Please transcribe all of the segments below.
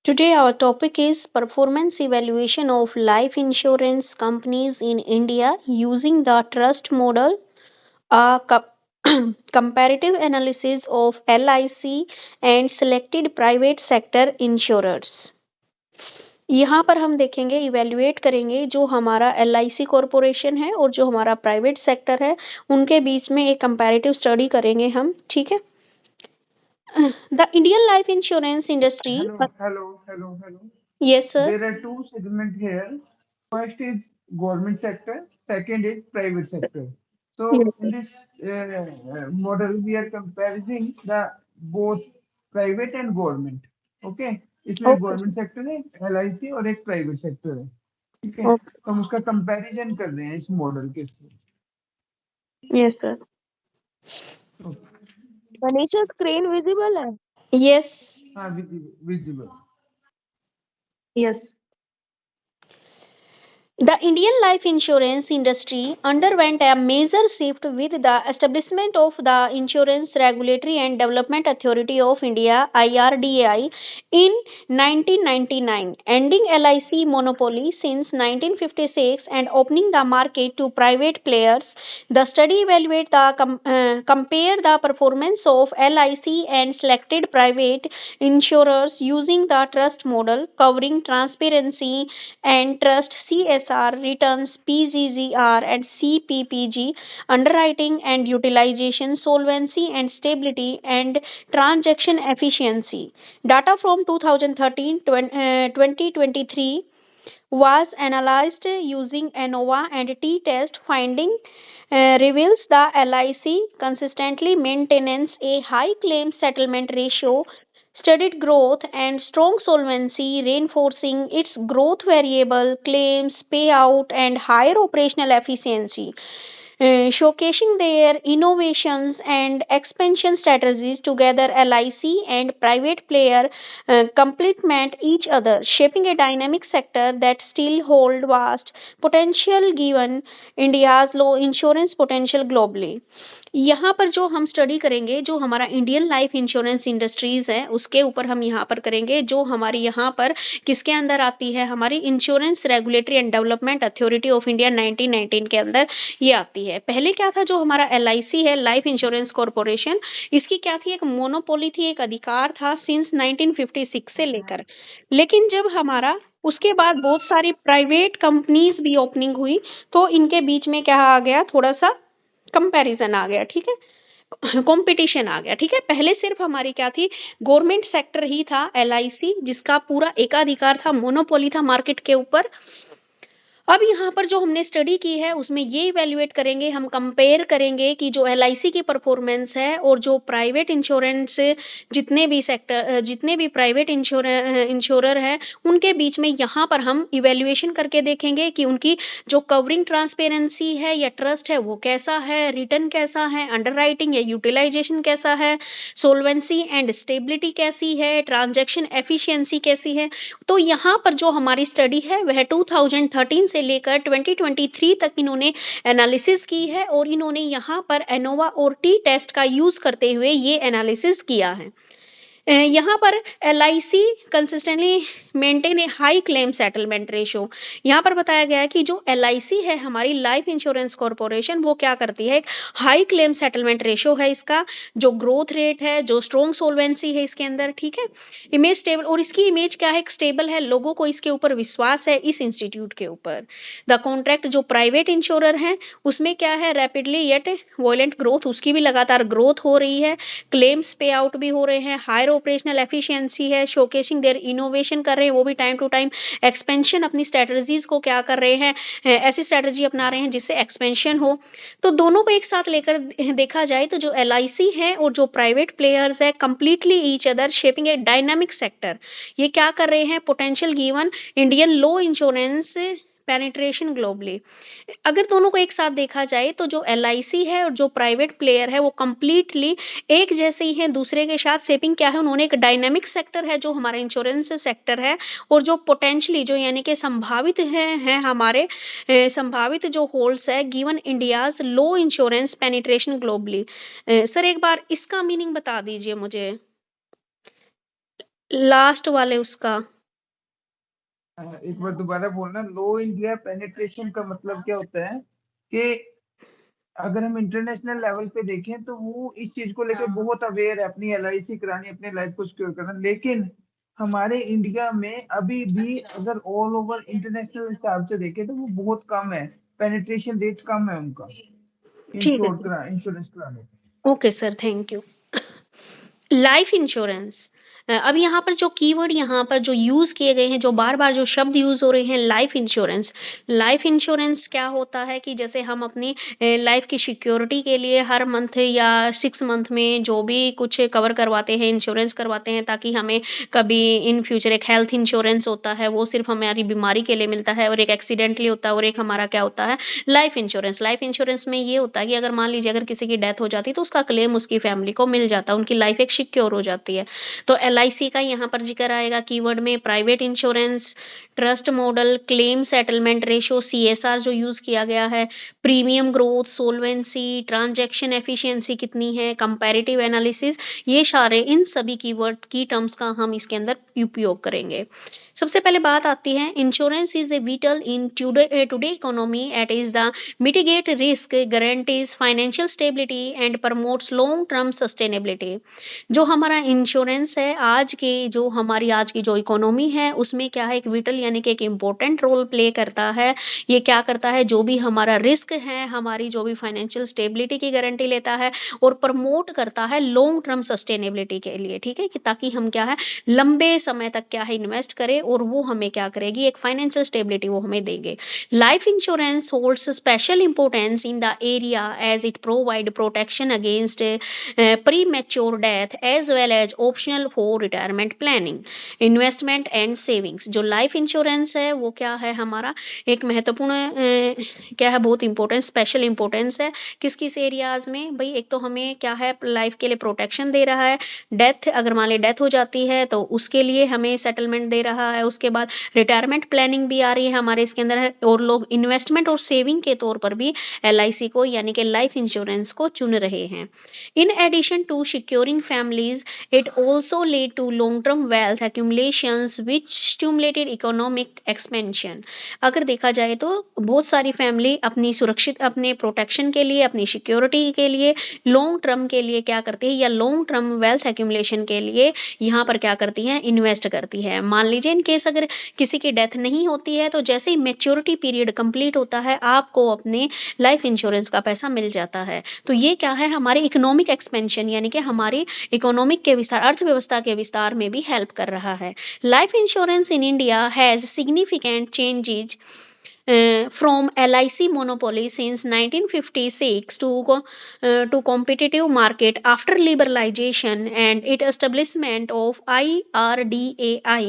Today, our topic is performance evaluation of life insurance companies in India using the trust model, a comparative analysis of LIC and selected private sector insurers. यहाँ पर हम देखेंगे evaluate करेंगे जो हमारा LIC corporation है और जो हमारा प्राइवेट सेक्टर है उनके बीच में एक कंपैरेटिव स्टडी करेंगे हम ठीक है the Indian life insurance industry Hello. Yes sir There are two segments here. First is government sector, second is private sector. So yes in sir this model, we are comparing the both private and government. Okay, इसमें okay government sector है, LIC और एक private sector है. ठीक है, okay तो हम उसका कंपैरिजन कर रहे हैं इस मॉडल के through. Yes sir Manisha screen visible है? यस हाँ, visible. Yes The Indian life insurance industry underwent a major shift with the establishment of the Insurance Regulatory and Development Authority of India IRDAI in 1999, ending LIC monopoly since 1956 and opening the market to private players. The study evaluated compare the performance of LIC and selected private insurers using the trust model covering transparency and trust CSR returns PGGR and CPPG underwriting and utilization solvency and stability and transaction efficiency data from 2013 2023 was analyzed using ANOVA and T-test finding reveals the LIC consistently maintains a high claim settlement ratio, studied growth and strong solvency, reinforcing its growth variable, claims, payout, and higher operational efficiency, showcasing their innovations and expansion strategies together. LIC and private player complement each other, shaping a dynamic sector that still hold vast potential given India's low insurance potential globally. यहाँ पर जो हम study करेंगे जो हमारा Indian life insurance industries है उसके ऊपर हम यहाँ पर करेंगे जो हमारी यहाँ पर किसके अंदर आती है हमारी insurance regulatory and development authority of India 1919 के अंदर ये आती है। पहले क्या था जो हमारा LIC है लाइफ इंश्योरेंस कॉरपोरेशन इसकी क्या थी एक मोनोपोली थी एक अधिकार था सिंस 1956 से लेकर लेकिन जब हमारा उसके बाद बहुत सारी प्राइवेट कंपनीज भी ओपनिंग हुई तो इनके बीच में क्या आ गया थोड़ा सा कंपैरिजन आ गया ठीक है कंपटीशन आ गया ठीक है पहले सिर्फ हमारी क्या थी गवर्नमेंट सेक्टर ही था LIC जिसका पूरा एकाधिकार था मोनोपोली था मार्केट के ऊपर। अब यहाँ पर जो हमने स्टडी की है उसमें ये इवेल्युएट करेंगे हम कंपेयर करेंगे कि जो LIC की परफॉर्मेंस है और जो प्राइवेट इंश्योरेंस जितने भी प्राइवेट इंश्योरर है उनके बीच में यहाँ पर हम इवेल्युएशन करके देखेंगे कि उनकी जो कवरिंग ट्रांसपेरेंसी है या ट्रस्ट है वो कैसा है रिटर्न कैसा है अंडरराइटिंग या यूटिलाइजेशन कैसा है सोलवेंसी एंड स्टेबिलिटी कैसी है ट्रांजैक्शन एफिशिएंसी कैसी है। तो यहाँ पर जो हमारी स्टडी है वह 2013 से लेकर 2023 तक इन्होंने एनालिसिस की है और इन्होंने यहाँ पर एनोवा और टी टेस्ट का यूज करते हुए ये एनालिसिस किया है। यहाँ पर LIC कंसिस्टेंटली मेंटेन ए हाई क्लेम सेटलमेंट रेशो। यहाँ पर बताया गया है कि जो LIC है हमारी लाइफ इंश्योरेंस कॉरपोरेशन वो क्या करती है हाई क्लेम सेटलमेंट रेशो है इसका जो ग्रोथ रेट है जो स्ट्रॉन्ग सोलवेंसी है इसके अंदर ठीक है इमेज स्टेबल और इसकी इमेज क्या है स्टेबल है लोगों को इसके ऊपर विश्वास है इस इंस्टीट्यूट के ऊपर। द कॉन्ट्रैक्ट जो प्राइवेट इंश्योरर है उसमें क्या है रैपिडली येट वॉयलेंट ग्रोथ उसकी भी लगातार ग्रोथ हो रही है क्लेम्स पे आउट भी हो रहे हैं हायर ऑपरेशनल एफिशिएंसी है शोकेसिंग देयर इनोवेशन कर रहे हैं वो भी टाइम टू टाइम एक्सपेंशन अपनी स्ट्रेटजीज को क्या कर रहे हैं ऐसी स्ट्रेटजी अपना रहे हैं जिससे एक्सपेंशन हो। तो दोनों को एक साथ लेकर देखा जाए तो जो LIC है और जो प्राइवेट प्लेयर्स है completely each other shaping a dynamic sector ये क्या कर रहे हैं पोटेंशियल गिवन इंडियन लो इंश्योरेंस पेनिट्रेशन ग्लोबली। अगर दोनों को एक साथ देखा जाए तो जो LIC है और जो प्राइवेट प्लेयर है वो कंप्लीटली एक जैसे ही है दूसरे के साथ शेपिंग क्या है उन्होंने एक डायनामिक सेक्टर है जो हमारा इंश्योरेंस सेक्टर है और जो पोटेंशियली जो यानी कि संभावित है हमारे संभावित जो होल्ड्स है गिवन इंडियाज लो इंश्योरेंस पेनिट्रेशन ग्लोबली। सर एक बार इसका मीनिंग बता दीजिए मुझे लास्ट वाले उसका। एक बार दोबारा बोलना। लो इंडिया पेनिट्रेशन का मतलब क्या होता है कि अगर हम इंटरनेशनल लेवल पे देखें तो वो इस चीज को लेकर बहुत अवेयर है, अपनी LIC करानी, अपने लाइफ को सिक्योर करना। लेकिन हमारे इंडिया में अभी भी अगर ऑल ओवर इंटरनेशनल हिसाब से देखें तो वो बहुत कम है, पेनिट्रेशन रेट कम है उनका ठीक है सर। इंश्योरेंस कराने। Okay sir, thank you. Life insurance. अब यहाँ पर जो कीवर्ड यहाँ पर जो यूज़ किए गए हैं, जो बार बार जो शब्द यूज़ हो रहे हैं, लाइफ इंश्योरेंस। लाइफ इंश्योरेंस क्या होता है कि जैसे हम अपनी लाइफ की सिक्योरिटी के लिए हर मंथ या 6 मंथ में जो भी कुछ कवर करवाते हैं, इंश्योरेंस करवाते हैं, ताकि हमें कभी इन फ्यूचर एक हेल्थ इंश्योरेंस होता है, वो सिर्फ हमारी बीमारी के लिए मिलता है, और एक एक्सीडेंटली होता है, और एक हमारा क्या होता है, लाइफ इंश्योरेंस। लाइफ इंश्योरेंस में ये होता है कि अगर मान लीजिए अगर किसी की डेथ हो जाती है तो उसका क्लेम उसकी फैमिली को मिल जाता है, उनकी लाइफ एक सिक्योर हो जाती है। तो LIC का यहाँ पर जिक्र आएगा कीवर्ड में। Private insurance, trust model, claim settlement ratio, CSR जो यूज़ किया गया है, premium growth, solvency, transaction efficiency कितनी है, कंपैरेटिव एनालिसिस, ये सारे इन सभी कीवर्ड की टर्म्स का हम इसके अंदर उपयोग करेंगे। सबसे पहले बात आती है, insurance is a vital in today economy. It is the mitigate risk, guarantees financial stability and promotes long term sustainability. जो हमारा इंश्योरेंस है आज के, जो हमारी आज की जो इकोनॉमी है उसमें क्या है, एक विटल यानी कि एक इम्पोर्टेंट रोल प्ले करता है। ये क्या करता है, जो भी हमारा रिस्क है, हमारी जो भी फाइनेंशियल स्टेबिलिटी की गारंटी लेता है, और प्रमोट करता है लॉन्ग टर्म सस्टेनेबिलिटी के लिए, ठीक है, कि ताकि हम क्या है लंबे समय तक क्या है इन्वेस्ट करें, और वो हमें क्या करेगी, एक फाइनेंशियल स्टेबिलिटी वो हमें देंगे। Life insurance holds special importance in the area as it provide protection against premature death as well as optional for retirement planning, investment and savings. जो लाइफ इंश्योरेंस है वो क्या है, हमारा एक महत्वपूर्ण क्या है, बहुत इंपॉर्टेंट स्पेशल इंपॉर्टेंस है। किस किस एरियाज में भाई, एक तो हमें क्या है लाइफ के लिए प्रोटेक्शन दे रहा है, डेथ अगर मान ली डेथ हो जाती है तो उसके लिए हमें सेटलमेंट दे रहा है, उसके बाद रिटायरमेंट प्लानिंग भी आ रही है हमारे इसके अंदर है, और लोग इन्वेस्टमेंट और सेविंग के तौर पर भी LIC को यानी कि लाइफ इंश्योरेंस को चुन रहे हैं। In addition to securing families, it also led to long-term wealth accumulations which stimulated economic expansion. अगर देखा जाए तो बहुत सारी फैमिली अपनी सुरक्षित अपने प्रोटेक्शन के लिए, अपनी सिक्योरिटी के लिए, लॉन्ग टर्म के लिए क्या करती है, या लॉन्ग टर्म वेल्थ एक्यूमुलेशन के लिए यहाँ पर क्या करती है, इन्वेस्ट करती है। मान लीजिए इन केस अगर किसी की डेथ नहीं होती है तो जैसे ही मेच्योरिटी पीरियड कंप्लीट होता है आपको अपने लाइफ इंश्योरेंस का पैसा मिल जाता है। तो ये क्या है, हमारे इकोनॉमिक एक्सपेंशन यानी कि हमारी इकोनॉमिक के विस्तार, अर्थव्यवस्था के विस्तार में भी हेल्प कर रहा है। Life insurance in India has significant changes from LIC monopoly since 1956 to competitive market after liberalization and it establishment of IRDAI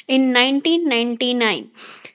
in 1999.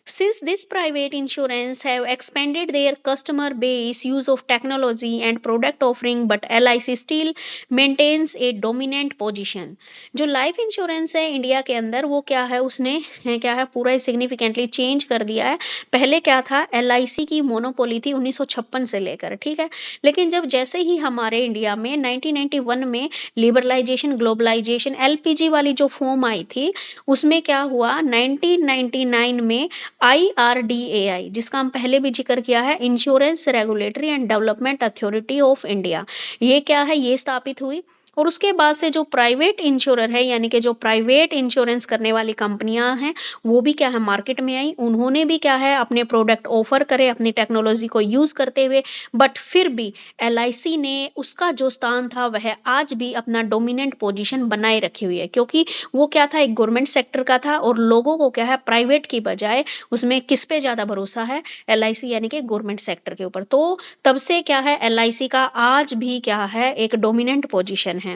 Since this private insurance have expanded their customer base, use of technology and product offering, but LIC still maintains a dominant position. जो life insurance है India के अंदर वो क्या है, उसने क्या है पूरा सिग्निफिकेंटली चेंज कर दिया है। पहले क्या था, LIC की मोनोपोली थी 1956 से लेकर, ठीक है, लेकिन जब जैसे ही हमारे इंडिया में 1991 में लिबरलाइजेशन, ग्लोबलाइजेशन, LPG वाली जो फॉर्म आई थी उसमें क्या हुआ, 1999 में IRDAI, जिसका हम पहले भी जिक्र किया है, insurance regulatory and development authority of India, ये क्या है, ये स्थापित हुई। और उसके बाद से जो प्राइवेट इंश्योरर है यानी कि जो प्राइवेट इंश्योरेंस करने वाली कंपनियां हैं वो भी क्या है मार्केट में आई, उन्होंने भी क्या है अपने प्रोडक्ट ऑफर करे अपनी टेक्नोलॉजी को यूज करते हुए, बट फिर भी LIC ने उसका जो स्थान था वह आज भी अपना डोमिनेंट पोजीशन बनाए रखी हुई है, क्योंकि वो क्या था, एक गवर्नमेंट सेक्टर का था और लोगों को क्या है प्राइवेट की बजाय उसमें किस पे ज्यादा भरोसा है, LIC यानी कि गवर्नमेंट सेक्टर के ऊपर। तो तब से क्या है LIC का आज भी क्या है एक डोमिनेंट पोजीशन है।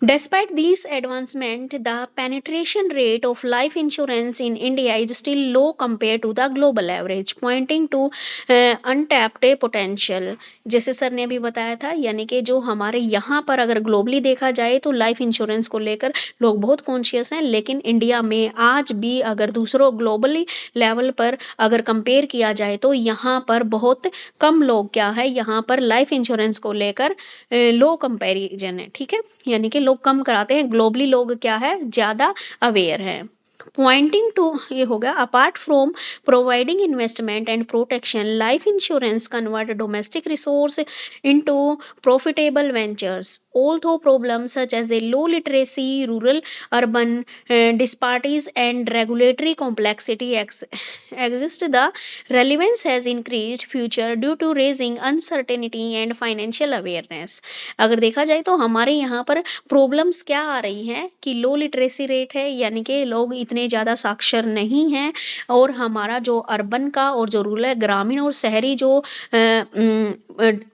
Despite these advancements, the penetration rate of life insurance in India is still low compared to the global average, pointing to untapped potential. जैसे सर ने अभी बताया था, यानी कि जो हमारे यहाँ पर अगर ग्लोबली देखा जाए तो लाइफ इंश्योरेंस को लेकर लोग बहुत कॉन्शियस हैं, लेकिन इंडिया में आज भी अगर दूसरों ग्लोबली लेवल पर अगर कंपेयर किया जाए तो यहाँ पर बहुत कम लोग क्या है यहाँ पर लाइफ इंश्योरेंस को लेकर लो कंपैरिजन है, ठीक है, यानी कि लोग कम कराते हैं, ग्लोबली लोग क्या है ज़्यादा अवेयर है। पॉइंटिंग टू ये हो गया, apart from providing investment and protection, life insurance convert domestic resource into profitable ventures. Although problems such as a low literacy, rural urban disparities, and regulatory complexity exist, the relevance has increased future due to raising uncertainty and financial awareness. अगर देखा जाए तो हमारे यहाँ पर problems क्या आ रही हैं कि लो लिटरेसी रेट है, यानी कि लोग इतने ज़्यादा साक्षर नहीं हैं, और हमारा जो अर्बन का और जो रूरल ग्रामीण और शहरी जो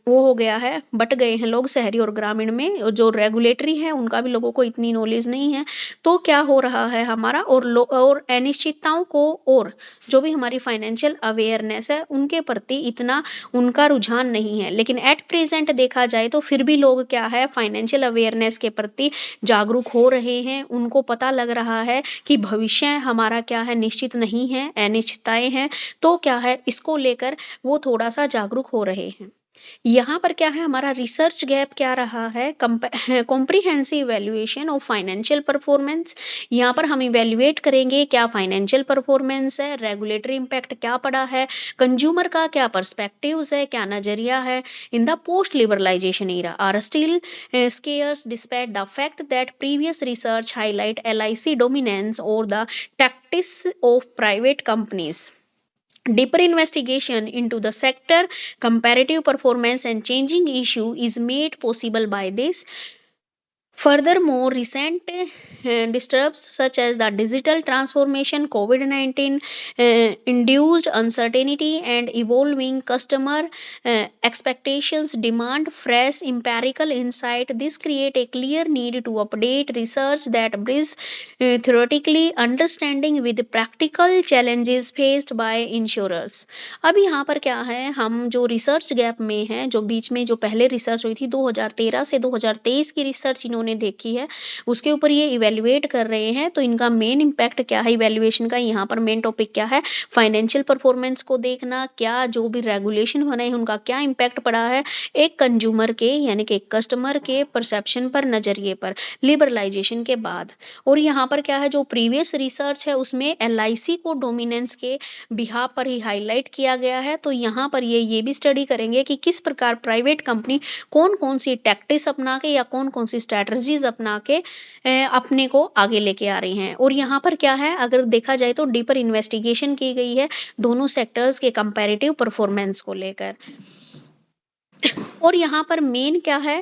वो हो गया है, बट गए हैं लोग शहरी और ग्रामीण में, और जो रेगुलेटरी है उनका भी लोगों को इतनी नॉलेज नहीं है। तो क्या हो रहा है हमारा, और अनिश्चितताओं को, और जो भी हमारी फाइनेंशियल अवेयरनेस है उनके प्रति इतना उनका रुझान नहीं है। लेकिन एट प्रेजेंट देखा जाए तो फिर भी लोग क्या है फाइनेंशियल अवेयरनेस के प्रति जागरूक हो रहे हैं, उनको पता लग रहा है कि भविष्य हमारा क्या है निश्चित नहीं है, अनिश्चितताएं हैं, तो क्या है इसको लेकर वो थोड़ा सा जागरूक हो रहे हैं। यहाँ पर क्या है हमारा रिसर्च गैप क्या रहा है, comprehensive evaluation of financial performance. यहाँ पर हम इवैल्यूएट करेंगे क्या फाइनेंशियल परफॉर्मेंस है, रेगुलेटरी इम्पैक्ट क्या पड़ा है, कंज्यूमर का क्या पर्सपेक्टिव्स है, क्या नजरिया है in the post liberalisation era, are still scarce despite the fact that previous research highlight LIC dominance or the tactics of private companies. Deeper investigation into the sector, comparative performance, and changing issue is made possible by this. Furthermore, recent disturbs such as the digital transformation, COVID-19 induced uncertainty, and evolving customer expectations demand fresh empirical insight. This create a clear need to update research that bridges theoretically understanding with practical challenges faced by insurers. अब यहाँ पर क्या है, हम जो research gap में है, जो बीच में जो पहले रिसर्च हुई थी 2013 से 2023 की रिसर्च इन्होंने देखी है, उसके ऊपर ये इवेल्युएट कर रहे हैं। तो इनका मेन इम्पैक्ट क्या है इवेल्युएशन का, यहाँ पर मेन टॉपिक क्या है, फाइनेंशियल परफॉर्मेंस को देखना, क्या जो भी रेगुलेशन बने हैं उनका क्या इम्पैक्ट पड़ा है एक कंज्यूमर के यानी कि कस्टमर के परसेप्शन पर, नजरिए पर लिबरलाइजेशन के बाद। और यहाँ पर क्या है जो प्रीवियस रिसर्च है उसमें LIC को डोमिनेंस के बिहाफ पर ही हाईलाइट किया गया है। तो यहाँ पर ये भी स्टडी करेंगे कि किस प्रकार प्राइवेट कंपनी कौन कौन सी टैक्टिक्स अपना के या कौन कौन सी स्ट्रैटेजीज अपना के अपने को आगे लेके आ रही हैं। और यहाँ पर क्या है अगर देखा जाए तो डीपर इन्वेस्टिगेशन की गई है दोनों सेक्टर्स के कंपैरेटिव परफॉर्मेंस को लेकर। और यहाँ पर मेन क्या है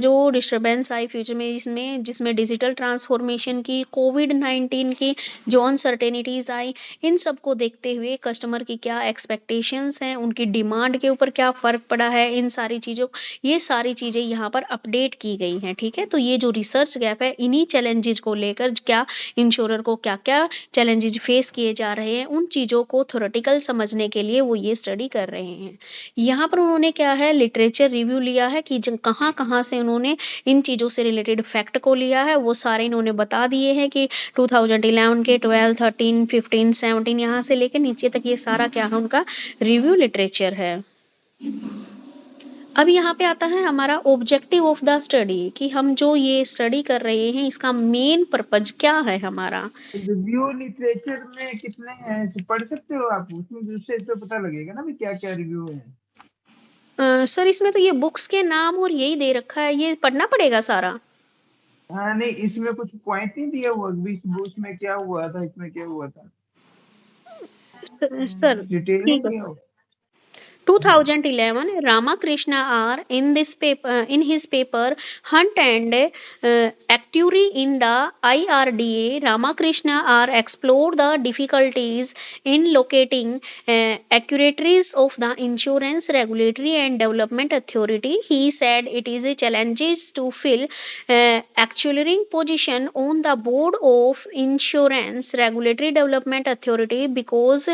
जो डिस्टर्बेंस आई फ्यूचर में जिसमें डिजिटल ट्रांसफॉर्मेशन की, कोविड-19 की जो अनसर्टेनिटीज आई, इन सब को देखते हुए कस्टमर की क्या एक्सपेक्टेशंस हैं, उनकी डिमांड के ऊपर क्या फ़र्क पड़ा है, इन सारी चीज़ों ये सारी चीज़ें यहाँ पर अपडेट की गई हैं। ठीक है, तो ये जो रिसर्च गैप है इन्हीं चैलेंजेस को लेकर क्या इंश्योरर को क्या क्या चैलेंजेस फेस किए जा रहे हैं, उन चीज़ों को थ्योरेटिकल समझने के लिए वो ये स्टडी कर रहे हैं। यहाँ पर उन्होंने क्या है लिटरेचर रिव्यू लिया है कि कहाँ कहाँ से उन्होंने इन चीज़ों से रिलेटेड फैक्ट को लिया है, वो सारे इन्होंने बता दिए हैं कि 2011 के 12, 13, 15, 17 यहाँ से लेकर नीचे तक ये सारा क्या है उनका रिव्यू लिटरेचर है। अब यहाँ पे आता है हमारा ऑब्जेक्टिव ऑफ द स्टडी कि हम जो ये स्टडी कर रहे हैं इसका मेन पर्पज क्या है हमारा। रिव्यू लिटरेचर में कितने हैं तो पढ़ सकते हो आप, उसमें दूसरे से पता लगेगा ना भी क्या क्या रिव्यू है। सर इसमें तो ये बुक्स के नाम और यही दे रखा है, ये पढ़ना पड़ेगा सारा। हाँ नहीं, इसमें कुछ पॉइंट नहीं दिया हुआ बीच बुक्स में क्या हुआ था, इसमें क्या हुआ था, सर डिटेल नहीं ठीक है दिया सर। हुआ। 2011 Ramakrishna R in his paper Hunt and Actuary in the IRDA, Ramakrishna R explored the difficulties in locating actuaries of the Insurance Regulatory and Development Authority. He said it is a challenges to fill actuary position on the board of Insurance Regulatory Development Authority because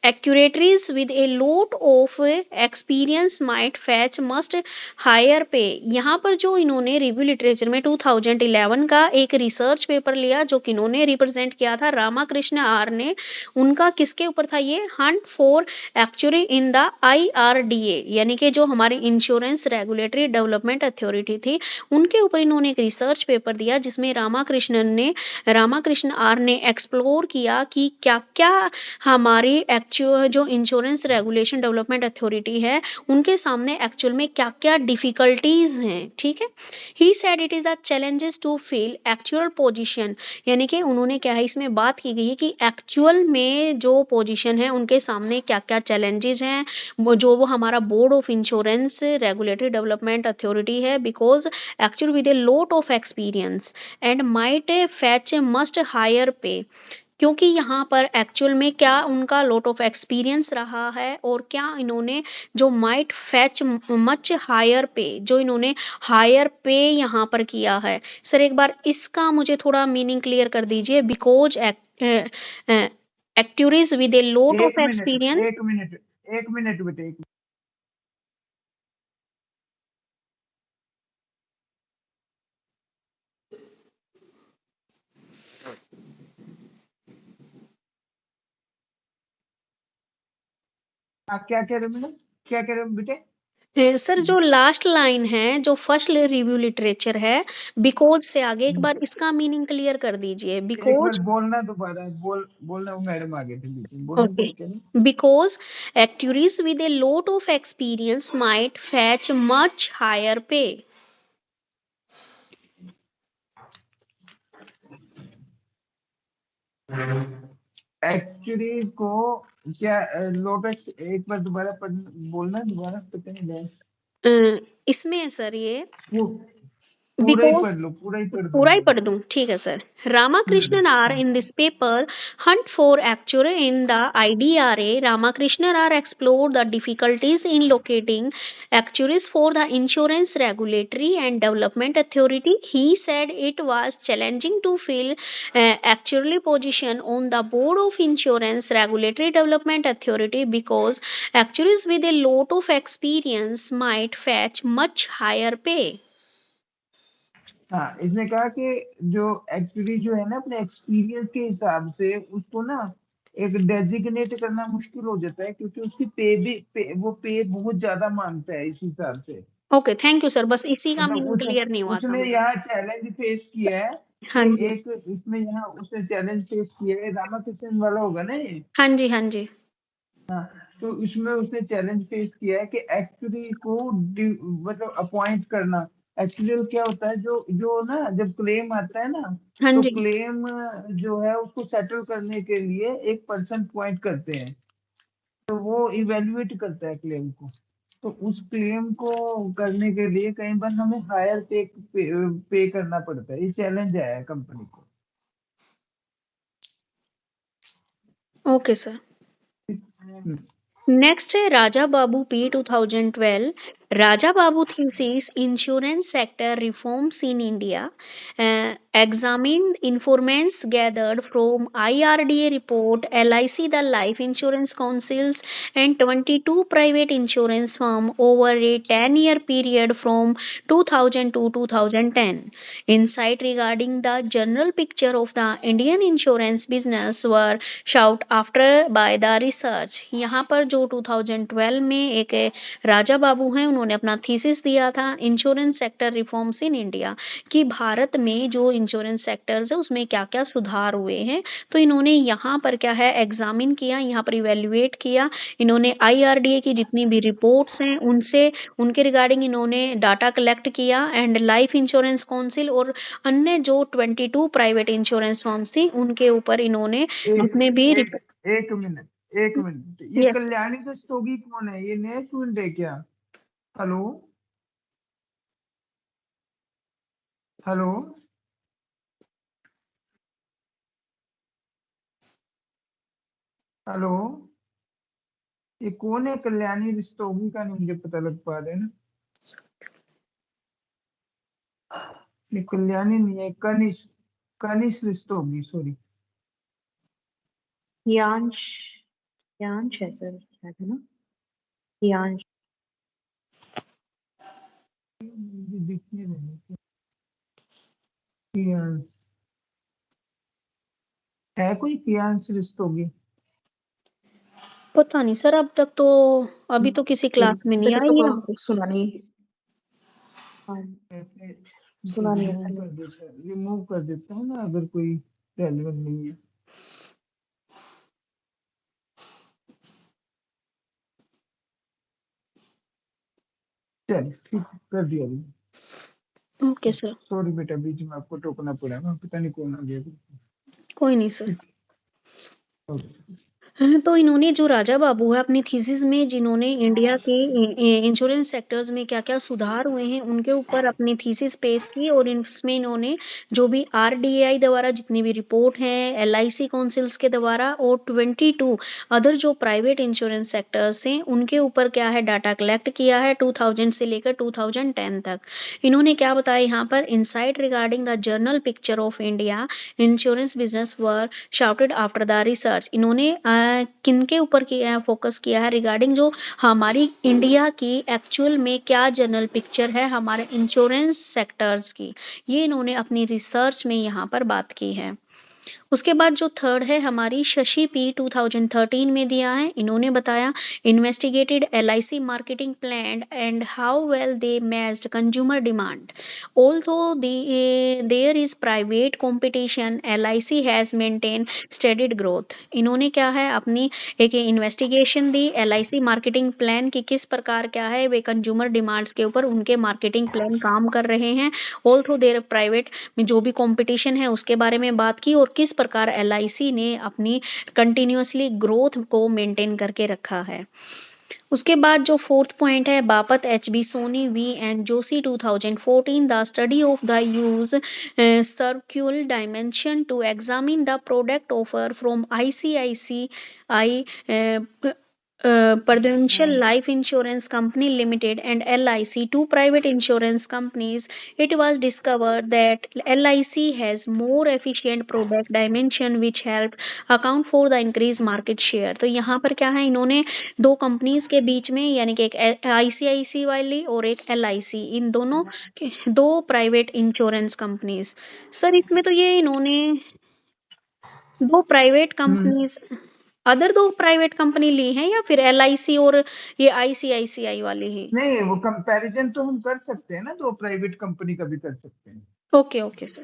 Actuaries with a lot of experience might fetch must higher pay। यहाँ पर जो इन्होंने review literature में 2011 का एक research paper लिया जो कि इन्होंने रिप्रेजेंट किया था रामाकृष्ण आर ने। उनका किसके ऊपर था ये? Hunt for actuary in the IRDA, यानी कि जो हमारी इंश्योरेंस रेगुलेटरी डेवलपमेंट अथॉरिटी थी उनके ऊपर इन्होंने एक रिसर्च पेपर दिया जिसमें रामाकृष्ण आर ने एक्सप्लोर किया कि क्या क्या हमारी एक्चुअल जो इंश्योरेंस रेगुलेशन डेवलपमेंट अथॉरिटी है उनके सामने एक्चुअल में क्या क्या डिफिकल्टीज हैं। ठीक है, he said it is a challenges to feel actual position, यानी कि उन्होंने क्या है इसमें बात की गई है कि एक्चुअल में जो पोजीशन है उनके सामने क्या क्या चैलेंजेस हैं वो हमारा board of insurance regulatory development authority है, because actual with a lot of experience and might fetch must higher pay, क्योंकि यहाँ पर एक्चुअल में क्या उनका लॉट ऑफ एक्सपीरियंस रहा है और क्या इन्होंने जो माइट फैच मच हायर पे, जो इन्होंने हायर पे यहाँ पर किया है। सर एक बार इसका मुझे थोड़ा मीनिंग क्लियर कर दीजिए। Because actuaries with a lot of experience. एक मिनट बेटे, आप क्या कह रहे हो मैडम, क्या कह रहे हो बेटे? सर जो लास्ट लाइन है जो फर्स्ट रिव्यू लिटरेचर है बिकॉज से आगे एक बार इसका मीनिंग क्लियर कर दीजिए। एक बार बिकॉज बोलना दोबारा, बोलना, वो मैडम आगे थे बीच में, बोलना okay, क्या कह रहे हैं? because actuaries with a lot of experience might fetch much higher pay। Actually को क्या लोटस, एक बार दोबारा बोलना, दोबारा पता नहीं गया। इसमें है सर ये पूरा ही बिकॉज पढ़ लो, पूरा ही पढ़ पूरा ही दो। पढ़ दूं? ठीक है sir. Ramakrishnan R in this paper hunt for actuary in the IDRA, Ramakrishnan are explore the difficulties in locating actuaries for the insurance regulatory and development authority। He said it was challenging to fill actually position on the board of insurance regulatory development authority because actuaries with a lot of experience might fetch much higher pay। हाँ, इसने कहा कि जो actually जो है ना अपने experience के हिसाब से उसको ना एक डेजिग्नेट करना मुश्किल हो जाता है, क्योंकि उसकी वो पे बहुत ज्यादा मांगता है इस हिसाब से। ओके, थैंक यू सर, बस इसी का मतलब मीनिंग क्लियर नहीं हुआ था उसने मुझे। यहाँ चैलेंज फेस किया है हाँ कि जी, एक इसमें यहाँ उसने चैलेंज फेस किया है, रामाकृष्णन वाला होगा ना ये। हाँ जी, हाँ जी। हाँ, तो इसमें उसने चैलेंज फेस किया है कि एक्चुअली को मतलब अपॉइंट करना। एक्चुअली क्या होता है, जो जो ना जब क्लेम आता है ना, हाँ तो जी, क्लेम जो है उसको सेटल करने के लिए एक पर्सन पॉइंट करते हैं, तो वो इवेल्युएट करता है क्लेम को। तो उस क्लेम को करने के लिए कई बार हमें हायर पे करना पड़ता है। ये चैलेंज आया है कंपनी को। Okay sir. हम्म, नेक्स्ट है Raja Babu P 2012। Raja Babu thesis insurance sector reforms in India, examined informants gathered from IRDA report, LIC, the Life Insurance Councils, and 22 private insurance firm over a 10-year period from 2000 to 2010। Insight regarding the general picture of the Indian insurance business were sought after by the research। यहाँ पर जो 2012 में एक राजा बाबू हैं उन्होंने अपना thesis दिया था insurance sector reforms in India, कि भारत में जो इंश्योरेंस सेक्टर्स है उसमें क्या क्या सुधार हुए हैं। तो इन्होंने यहाँ पर क्या है एग्जामिन किया, यहाँ पर इवेल्युएट किया। इन्होंने IRDA की जितनी भी रिपोर्ट्स हैं उनसे उनके रिगार्डिंग इन्होंने डाटा कलेक्ट किया, एंड लाइफ इंश्योरेंस काउंसिल और अन्य जो 22 प्राइवेट इंश्योरेंस फर्म्स थी उनके ऊपर इन्होंने जितने भी एक एक मिनट, एक मिनट, ये यस। कल्याणी दस्तोगी कौन है? ये नया स्टूडेंट है क्या? हेलो, हेलो, हेलो, ये कौन है? कल्याणी रस्तोगी का नहीं मुझे पता लग पा रहा है ना। ये कल्याणी नहीं है, कनिष्क, कनिष्क रस्तोगी, सॉरी। यांश यांश है सर शायद, है ना? यांश। ये दिखने रहे कियांश है, कोई कियांश रस्तोगी? पता नहीं सर, अब तक तो अभी तो किसी क्लास में नहीं तक आई है। तो सुना नहीं। हाँ, ऐसे सुना नहीं है रिमूव सर। कर देता है, रिमूव कर देता है ना अगर कोई रेलेवेंट नहीं है। चल ठीक है, कर दिया अभी। ओके सर, सॉरी बेटा, बीच में आपको टोकना पड़ा ना, पता नहीं कौन आ गया। कोई नहीं सर। ठीक है, ओके। हाँ, तो इन्होंने जो राजा बाबू है अपनी थीसिस में, जिन्होंने इंडिया के इंश्योरेंस सेक्टर्स में क्या क्या सुधार हुए हैं उनके ऊपर अपनी थीसिस पेश की, और इसमें इन्होंने जो भी आरडीआई द्वारा जितनी भी रिपोर्ट हैं, एलआईसी काउंसिल्स के द्वारा, और 22 अदर जो प्राइवेट इंश्योरेंस सेक्टर्स हैं उनके ऊपर क्या है डाटा कलेक्ट किया है 2000 से लेकर 2010 तक। इन्होंने क्या बताया यहाँ पर, insight regarding the journal picture of India insurance business were shouted after the research. इन्होंने किनके ऊपर किया फोकस किया है, रिगार्डिंग जो हमारी इंडिया की एक्चुअल में क्या जनरल पिक्चर है हमारे इंश्योरेंस सेक्टर्स की, ये इन्होंने अपनी रिसर्च में यहाँ पर बात की है। उसके बाद जो थर्ड है हमारी शशि पी 2013 में दिया है। इन्होंने बताया, investigated LIC marketing plan and how well they matched consumer demand. Although there is private competition, LIC has maintain steadied growth. इन्होंने क्या है अपनी एक इन्वेस्टिगेशन दी एलआईसी मार्केटिंग प्लान की, किस प्रकार क्या है वे कंज्यूमर डिमांड्स के ऊपर उनके मार्केटिंग प्लान काम कर रहे हैं। ऑल्दो देयर प्राइवेट में जो भी कंपटीशन है उसके बारे में बात की, और किस प्रकार एलआईसी ने अपनी कंटिन्यूअसली ग्रोथ को मेंटेन करके रखा है। उसके बाद जो फोर्थ पॉइंट है, Bapat H B Soni V and Joshi 2014 the study of the use SERVQUAL dimension to examine the product offer from ICICI Prudential Life Insurance Company Limited and LIC, two private insurance companies. It was discovered that LIC has more efficient product dimension which helped account for the increased market share. तो यहाँ पर क्या है, इन्होंने दो companies के बीच में, यानी कि एक आईसीआईसी वाली और एक एलआईसी, इन दोनों दो प्राइवेट इंश्योरेंस कंपनीज। सर इसमें तो ये इन्होंने दो प्राइवेट कंपनीज, अदर दो प्राइवेट कंपनी ली हैं या फिर एलआईसी और ये आईसीआईसीआई वाली ही? नहीं, वो कंपैरिजन तो हम कर सकते हैं ना, दो प्राइवेट कंपनी का भी कर सकते हैं। ओके ओके सर,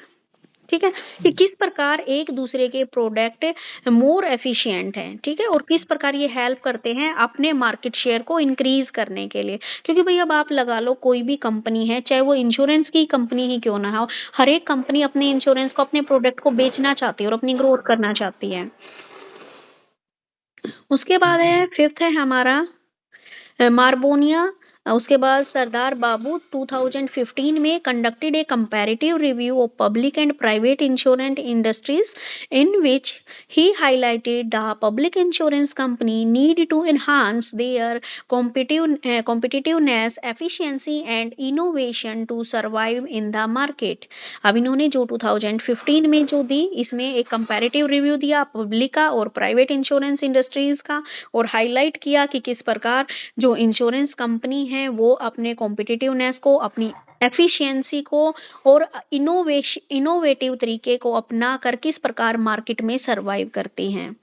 ठीक है, कि किस प्रकार एक दूसरे के प्रोडक्ट मोर एफिशिएंट हैं, ठीक है, और किस प्रकार ये हेल्प करते हैं अपने मार्केट शेयर को इंक्रीज करने के लिए। क्योंकि भाई अब आप लगा लो कोई भी कंपनी है, चाहे वो इंश्योरेंस की कंपनी ही क्यों ना हो, हर एक कंपनी अपने इंश्योरेंस को, अपने प्रोडक्ट को बेचना चाहती है और अपनी ग्रोथ करना चाहती है। उसके बाद है फिफ्थ है हमारा मार्बोनिया। उसके बाद सरदार बाबू 2015 में conducted a comparative review of public and private insurance industries in which he highlighted the public insurance company need to enhance their competitiveness, efficiency and innovation to survive in the market. अब इन्होंने जो 2015 में जो दी, इसमें एक comparative review दिया public का और प्राइवेट इंश्योरेंस इंडस्ट्रीज का, और हाईलाइट किया कि किस प्रकार जो इंश्योरेंस कंपनी है वो अपने कॉम्पिटिटिवनेस को, अपनी एफिशिएंसी को और इनोवेटिव तरीके को अपना कर किस प्रकार मार्केट में सरवाइव करती हैं।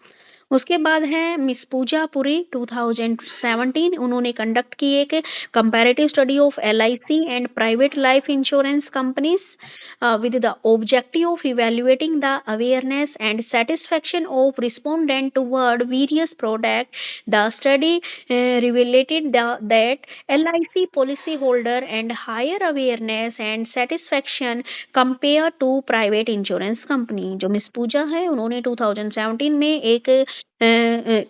उसके बाद है मिस पूजा पुरी 2017, उन्होंने कंडक्ट की एक comparative study of LIC and private life insurance companies with the objective of evaluating the awareness and satisfaction of respondent toward various products. The study revealed that LIC policyholder and higher awareness and satisfaction compared to private insurance company। जो miss पूजा है उन्होंने 2017 में एक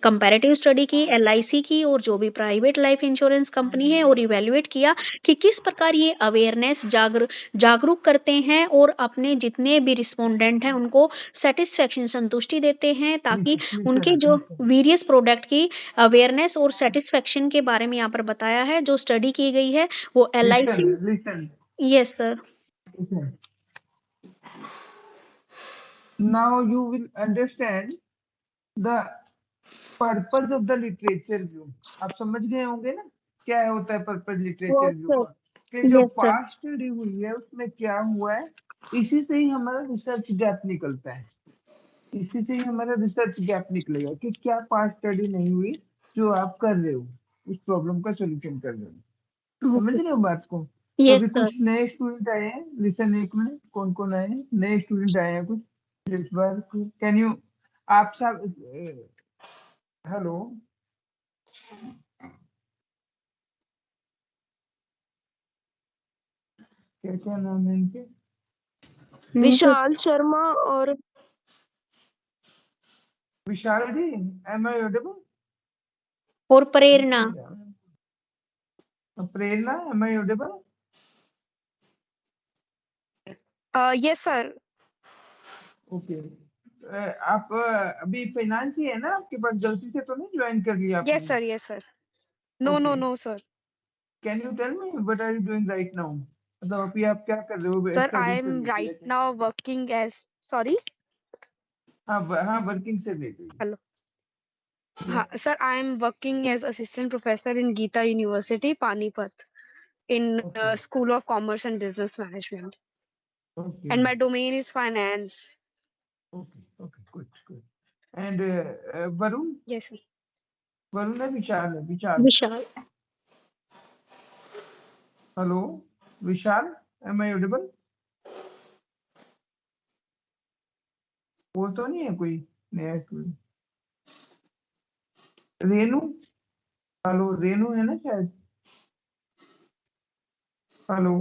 comparative study की LIC की और जो भी प्राइवेट लाइफ इंश्योरेंस कंपनी है, और इवेल्युएट किया कि किस प्रकार ये अवेयरनेस जागरूक करते हैं और अपने जितने भी रिस्पोंडेंट हैं उनको सेटिस्फेक्शन संतुष्टि देते हैं, ताकि उनके जो वेरियस प्रोडक्ट की अवेयरनेस और सेटिस्फेक्शन के बारे में यहाँ पर बताया है। जो स्टडी की गई है वो LIC. Yes sir. Now you will understand the purpose of the literature view, आप समझ गए होंगे ना क्या होता है purpose literature yes view sir. का, कि जो यस सर। पास्ट स्टडी हुई है उसमें क्या हुआ है, इसी से ही हमारा रिसर्च गैप निकलता है, इसी से ही हमारा रिसर्च गैप निकलेगा कि क्या पास्ट स्टडी नहीं हुई जो आप कर रहे हो, उस प्रॉब्लम का सोल्यूशन कर रहे हो। समझ ओके रहे हो सर। बात को? तो यस अभी सर। कुछ नए स्टूडेंट आए हैं, लिसन एक मिनट, कौन कौन आए हैं, नए स्टूडेंट आए हैं कुछ इस बार, कैन यू, आप सब, हेलो, क्या क्या नाम है इनके? विशाल शर्मा और विशाल जी, एम आई ऑडिबल? और Prerna. Prerna, am I audible? Yes sir. Okay. आप अभी फाइनेंस ही है ना आपके पास, गलती से तो नहीं ज्वाइन कर लिया आपने? Yes sir. Yes sir. No no okay, no sir. Can you tell me what are you doing right now, मतलब अभी आप क्या कर रहे हो सर आई स्टडी से M right related? Now working as sorry हाँ हाँ, वर्किंग से रिलेटेड। हेलो हाँ sir I am working as assistant professor in Geeta university Panipat in okay School of Commerce and Business Management, okay and my domain is finance. Okay okay, good good. And Varun, Yes, sir. Varun है विशाल है? Vishal, Vishal. Hello Vishal, am I audible? वो तो नहीं है कोई नया student? Renu, hello Renu है ना शायद, हेलो,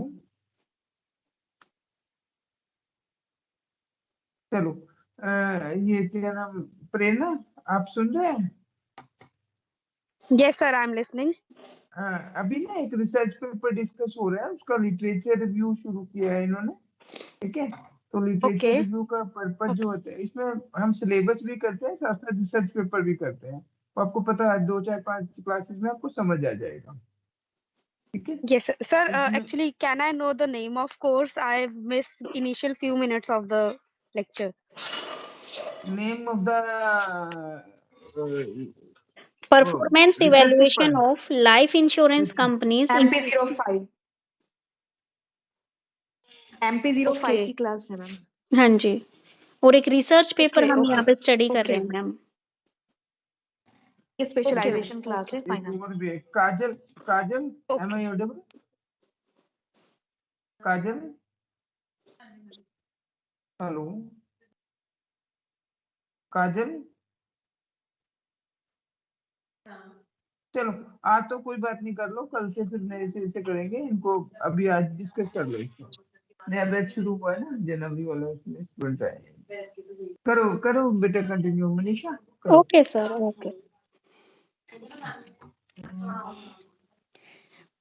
चलो, ये क्या नाम, प्रेरणा, आप सुन रहे हैं? Yes, sir. I'm listening. अभी ना एक रिसर्च पेपर डिस्कस हो रहा है, उसका लिटरेचर रिव्यू शुरू किया है इन्होंने, ठीक है? तो लिटरेचर Okay. रिव्यू का पर्पज जो Okay. होता है, इसमें हम सिलेबस भी करते हैं, साथ साथ रिसर्च पेपर भी करते हैं, तो आपको पता है 2 4 5 क्लासेस में आपको समझ आ जाएगा, ठीक है? Yes, sir. Sir, इसमें actually, can I know the name of course? I've missed initial few minutes of the lecture. Name of the performance research evaluation paper, of life insurance companies in. MP05 MP05 Okay. की class है ma'am. हाँ जी, और एक research paper Okay. हम यहाँ पे study कर रहे Okay. हैं मैम। ये Okay. स्पेशलाइजेशन क्लास है Okay. एक फाइनेंस और में। भी है, Kajal, Kajal, am Okay. I audible? Kajal, hello Kajal, चलो आज तो कोई बात नहीं, कर लो, कल से फिर नए सिरे से करेंगे इनको, अभी आज डिस्कस कर लो इसको, नया बैच शुरू हुआ है ना जनवरी वाला, उसमें स्टूडेंट आए हैं। करो करो बेटा, कंटिन्यू मनीषा, करो। Okay sir, okay.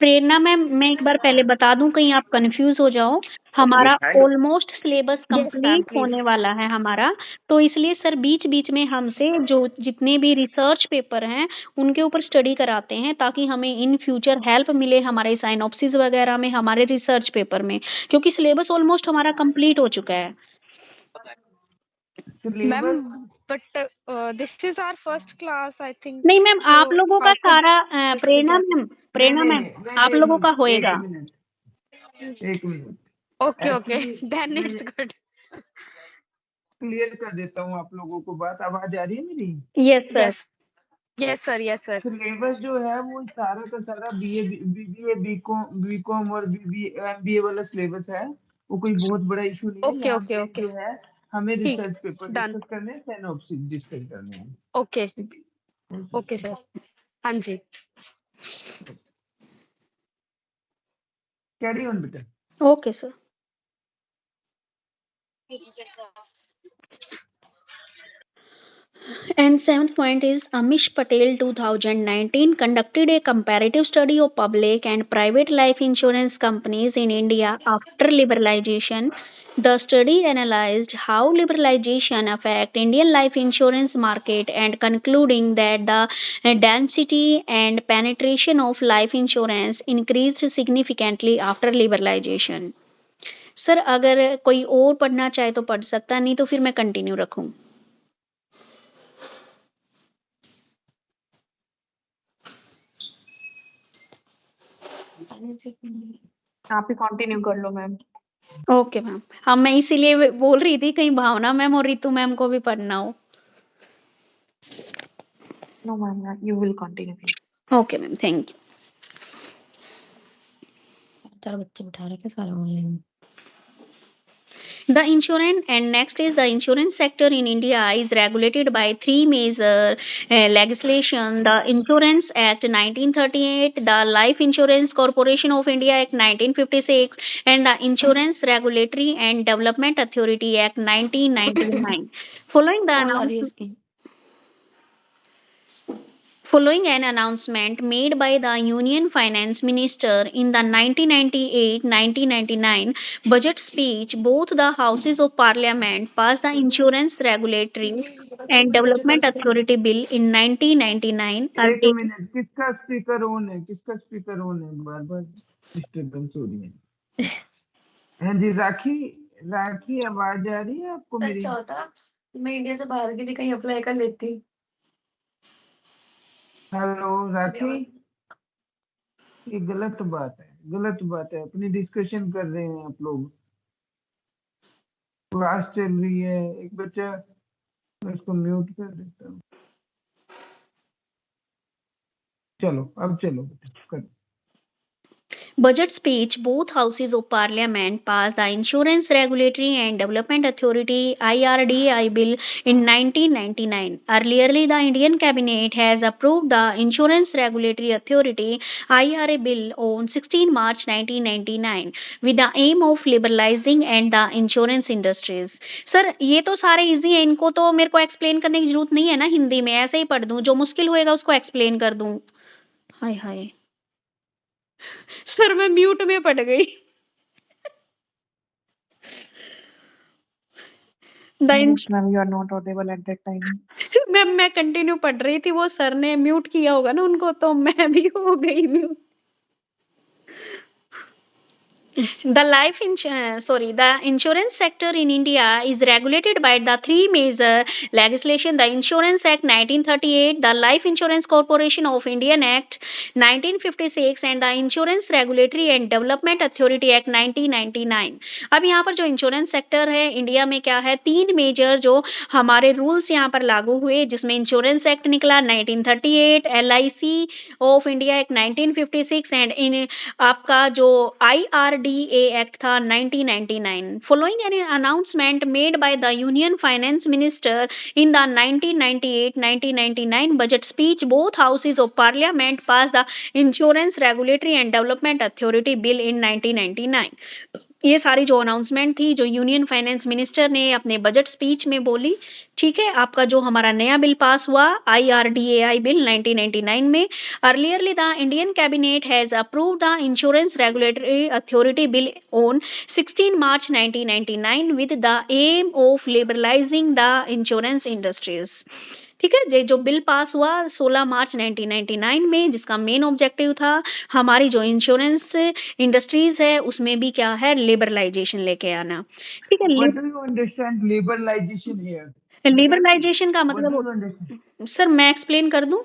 Prerna ma'am, मैं एक बार पहले बता दूं, कहीं आप कंफ्यूज हो जाओ, हमारा almost syllabus Yes, ma'am, complete please. होने वाला है हमारा, तो इसलिए सर बीच बीच में हमसे जो जितने भी रिसर्च पेपर हैं उनके ऊपर स्टडी कराते हैं, ताकि हमें इन फ्यूचर हेल्प मिले हमारे साइनॉप्सिस वगैरह में, हमारे रिसर्च पेपर में, क्योंकि सिलेबस ऑलमोस्ट हमारा कंप्लीट हो चुका है। Syllabus, Ma'am, but this is our first class, I think. नहीं मैम, आप So लोगों का how could सारा this be Prerna done? Ma'am, नहीं प्रेरणा नहीं मैम, नहीं आप नहीं, लोगों का एक होएगा। मिनट, एक minute, Okay, okay. Actually Then मैं it's good. क्लियर कर देता हूँ आप लोगों को बात, आवाज आ रही है मेरी? Yes sir. Yes. Yes, sir. Yes, sir. Syllabus जो है वो सारा का सारा बीए बीबीए बीकॉम और एमबीए वाला सिलेबस है, वो कोई बहुत बड़ा इशू नहीं है। Okay, यहाँ okay, पे okay. जो है हमें ठीक, रिसर्च पेपर done. डिस्कस करने हैं, सिनॉप्सिस डिस्कस करने हैं, Okay. ठीक है? Okay, sir. हाँ जी. कैरी ऑन बेटा। Okay sir. And seventh point is Amish Patel 2019 conducted a comparative study of public and private life insurance companies in India after liberalization. The study analyzed how liberalization affect Indian life insurance market and concluding that the density and penetration of life insurance increased significantly after liberalization. Sir अगर कोई और पढ़ना चाहे तो पढ़ सकता, नहीं तो फिर मैं कंटिन्यू रखूं। आप ही कंटिन्यू कर लो मैम। Okay ma'am. हाँ, मैं इसीलिए बोल रही थी कहीं भावना मैम और रितु मैम को भी पढ़ना हो। No ma'am, you will continue please. Okay ma'am, thank you. चार बच्चे बिठा रखे सारे online. The insurance and next is the insurance sector in India is regulated by three major legislation: the Insurance Act 1938, the Life Insurance Corporation of India Act 1956, and the Insurance Regulatory and Development Authority Act 1999. Following the कौन ला रही है announcement. इसकी? Following an announcement made by the Union Finance Minister in the 1998-1999 budget speech, both the Houses of Parliament passed the Insurance Regulatory and Development Authority Bill in 1999. एक minute, किसका speaker on है? किसका speaker on है? बार बार disturbance हो रही है। हाँ जी राखी, राखी आवाज आ रही है आपको मेरी? अच्छा होता मैं इंडिया से बाहर की थी, कहीं अप्लाई कर लेती। हेलो राखी, ये गलत बात है, गलत बात है। अपनी डिस्कशन कर रहे हैं आप लोग, क्लास चल रही है। एक बच्चा, मैं इसको म्यूट कर देता हूँ। चलो अब चलो बेटा, करो। Budget speech, both houses of parliament passed the Insurance Regulatory and Development Authority IRDAI bill in 1999. Earlierly, the Indian cabinet has approved the Insurance Regulatory Authority IRA bill on 16 March 1999 with the aim of liberalizing and the insurance industries. Sir ये तो सारे easy है, इनको तो मेरे को explain करने की जरूरत नहीं है ना, हिंदी में ऐसे ही पढ़ दूं, जो मुश्किल होएगा उसको एक्सप्लेन कर दूं। हाय हाय सर, मैं म्यूट में पड़ गई। Ma'am you are not audible at that time. मैं कंटिन्यू पढ़ रही थी, वो सर ने म्यूट किया होगा ना उनको, तो मैं भी हो गई mute. The insurance sector in India is regulated by the three major legislation: the Insurance Act 1938, the Life Insurance Corporation of Indian Act 1956, and the Insurance Regulatory and Development Authority Act 1999. अब यहाँ पर जो insurance sector है India में क्या है, तीन major जो हमारे रूल्स यहाँ पर लागू हुए, जिसमें इंश्योरेंस एक्ट निकला 1938, LIC of India act 1956 and in आपका जो IRDA एक्ट था 1999. Following an announcement made by the Union Finance Minister in the 1998-1999 budget speech, both houses of parliament passed the Insurance Regulatory and Development Authority Bill in 1999. ये सारी जो announcement थी, जो union finance minister ने अपने budget speech में बोली, ठीक है, आपका जो हमारा नया बिल पास हुआ IRDAI बिल 1999 में। Earlier the Indian cabinet has approved the insurance regulatory authority bill on 16 March 1999 with the aim of liberalising the insurance industries. ठीक है, जो बिल पास हुआ 16 मार्च 1999 में, जिसका मेन ऑब्जेक्टिव था हमारी जो इंश्योरेंस इंडस्ट्रीज है उसमें भी क्या है, लिबरलाइजेशन लेके आना। ठीक है, What do you understand liberalization here? Liberalisation का What do you मतलब, understand? सर मैं एक्सप्लेन कर दूं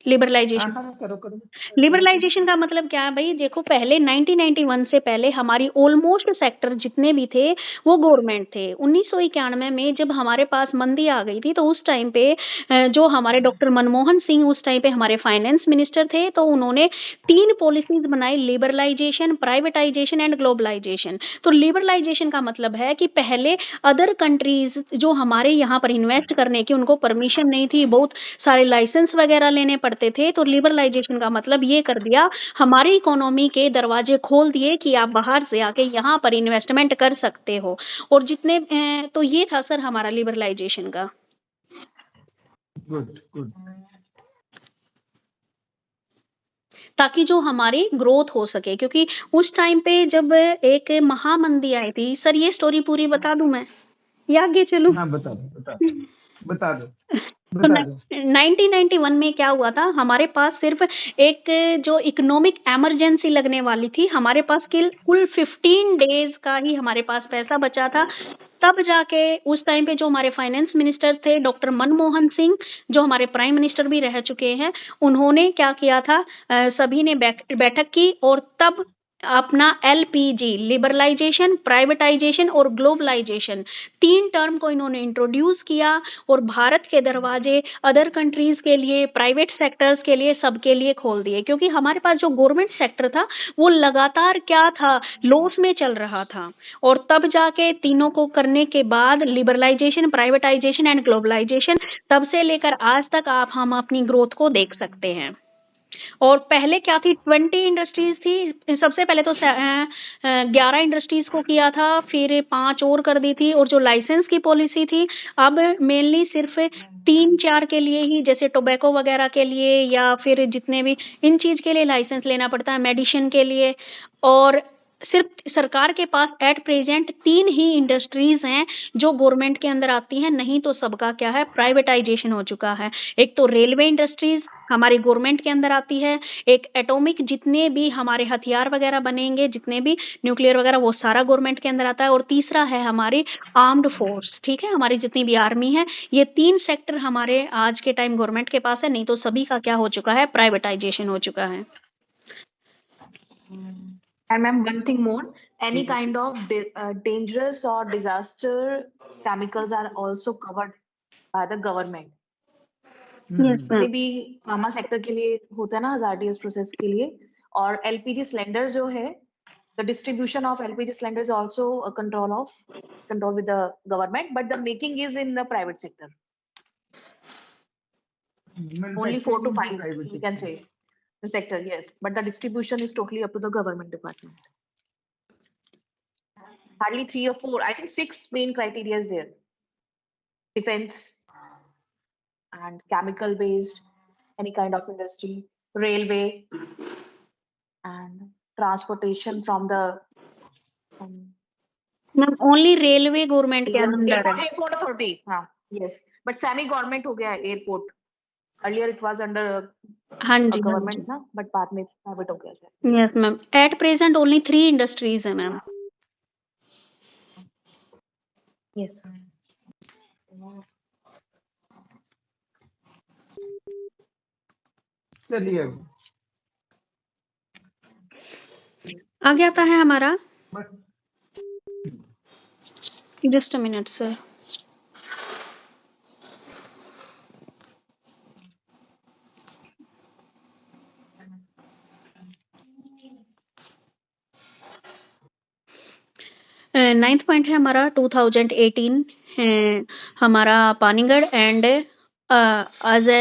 लिबरलाइजेशन। करो करो। लिबरलाइजेशन का मतलब क्या है भाई, देखो पहले 1991 से पहले हमारी ऑलमोस्ट सेक्टर जितने भी थे वो गवर्नमेंट थे। 1991 में जब हमारे पास मंदी आ गई थी, तो उस टाइम पे जो हमारे डॉक्टर मनमोहन सिंह उस टाइम पे हमारे फाइनेंस मिनिस्टर थे, तो उन्होंने 3 पॉलिसीज बनाई: लिबरलाइजेशन, प्राइवेटाइजेशन एंड ग्लोबलाइजेशन। तो लिबरलाइजेशन का मतलब है कि पहले अदर कंट्रीज जो हमारे यहाँ पर इन्वेस्ट करने की उनको परमिशन नहीं थी, बहुत सारे लाइसेंस वगैरह लेने पड़ते थे। तो लिबरलाइजेशन का मतलब ये कर दिया, हमारी इकोनॉमी के दरवाजे खोल दिए कि आप बाहर से आके यहाँ पर इन्वेस्टमेंट कर सकते हो। और जितने तो ये था सर हमारा लिबरलाइजेशन का। Good good. ताकि जो हमारी ग्रोथ हो सके, क्योंकि उस टाइम पे जब एक महामंदी आई थी, सर ये स्टोरी पूरी बता दूं मैं या आगे चलूं? हाँ बता दो, बता दो, बता दो। तो बता दो। 1991 में क्या हुआ था, हमारे पास सिर्फ एक जो इकोनॉमिक इमरजेंसी लगने वाली थी, हमारे पास कुल 15 डेज का ही हमारे पास पैसा बचा था। तब जाके उस टाइम पे जो हमारे फाइनेंस मिनिस्टर थे डॉक्टर मनमोहन सिंह, जो हमारे प्राइम मिनिस्टर भी रह चुके हैं, उन्होंने क्या किया था, सभी ने बैठक की और तब अपना एलपीजी, लिबरलाइजेशन, प्राइवेटाइजेशन और ग्लोबलाइजेशन, 3 टर्म को इन्होंने इंट्रोड्यूस किया और भारत के दरवाजे अदर कंट्रीज के लिए, प्राइवेट सेक्टर्स के लिए, सबके लिए खोल दिए, क्योंकि हमारे पास जो गवर्नमेंट सेक्टर था वो लगातार क्या था, लॉस में चल रहा था। और तब जाके तीनों को करने के बाद लिबरलाइजेशन, प्राइवेटाइजेशन एंड ग्लोबलाइजेशन, तब से लेकर आज तक हम अपनी ग्रोथ को देख सकते हैं। और पहले क्या थी, 20 इंडस्ट्रीज थी, सबसे पहले तो 11 इंडस्ट्रीज को किया था, फिर 5 और कर दी थी, और जो लाइसेंस की पॉलिसी थी अब मेनली सिर्फ 3-4 के लिए ही, जैसे टोबैको वगैरह के लिए या फिर जितने भी इन चीज के लिए लाइसेंस लेना पड़ता है, मेडिसिन के लिए। और सिर्फ सरकार के पास एट प्रेजेंट 3 ही इंडस्ट्रीज हैं जो गवर्नमेंट के अंदर आती हैं, नहीं तो सबका क्या है, प्राइवेटाइजेशन हो चुका है। एक तो रेलवे इंडस्ट्रीज हमारी गवर्नमेंट के अंदर आती है, एक एटॉमिक, जितने भी हमारे हथियार वगैरह बनेंगे, जितने भी न्यूक्लियर वगैरह, वो सारा गवर्नमेंट के अंदर आता है। और तीसरा है हमारी आर्म्ड फोर्स, ठीक है, हमारी जितनी भी आर्मी है, ये 3 सेक्टर हमारे आज के टाइम गवर्नमेंट के पास है, नहीं तो सभी का क्या हो चुका है, प्राइवेटाइजेशन हो चुका है। And ma'am, one thing more, any kind of dangerous or disaster chemicals are also covered by the government. Yes ma'am. जितने भी फार्मा सेक्टर के लिए होता है ना, hazardous प्रोसेस के लिए, और एलपीजी सिलेंडर जो है, the distribution of LPG cylinder is also a control with the government, but the making is in the private sector. Only 4 to 5, we can say, the sector, yes, but the distribution is totally up to the government department. Hardly 3 or 4, I think 6 main criteria is there: defense and chemical based, any kind of industry, railway, and transportation from the ma'am only railway government के अंदर है। Airport authority, हाँ, yes, but semi government हो गया airport. Earlier it was under हाँ जी, हाँ government जी, ना, but बाद में प्राइवेट हो गया है। Yes ma'am. At present only 3 industries है मैम। Yes. चलिए आगे आता है हमारा, बस just a minute sir. Ninth point है हमारा 2018 है हमारा Panigarh and as a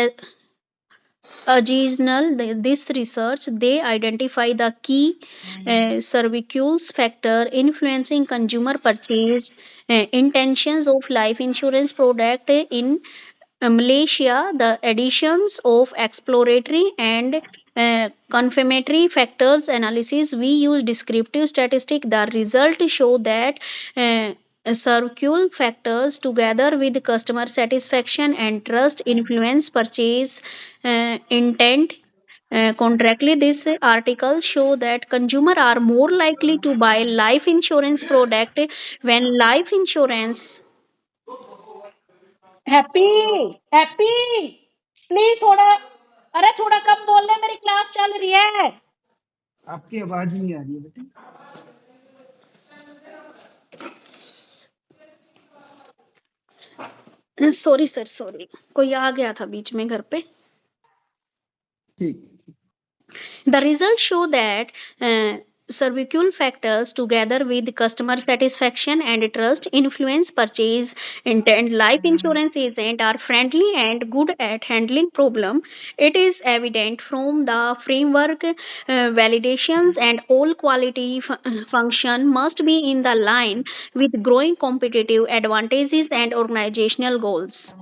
occasional this research they identify the key cervicules factor influencing consumer purchase intentions of life insurance product in Malaysia. The additions of exploratory and confirmatory factors analysis, we use descriptive statistic. The result show that circle factors together with customer satisfaction and trust influence purchase intent. Contractly, this article show that consumer are more likely to buy life insurance product when life insurance happy happy please थोड़ा, अरे थोड़ा कम बोल ले, मेरी class चल रही है। आपकी आवाज नहीं आ रही है बेटा। सॉरी सर, सॉरी, कोई आ गया था बीच में घर पे। ठीक। The results show that cervical factors together with customer satisfaction and trust influence purchase intent. Life insurance agents are friendly and good at handling problem. It is evident from the framework validations and all quality function must be in the line with growing competitive advantages and organizational goals.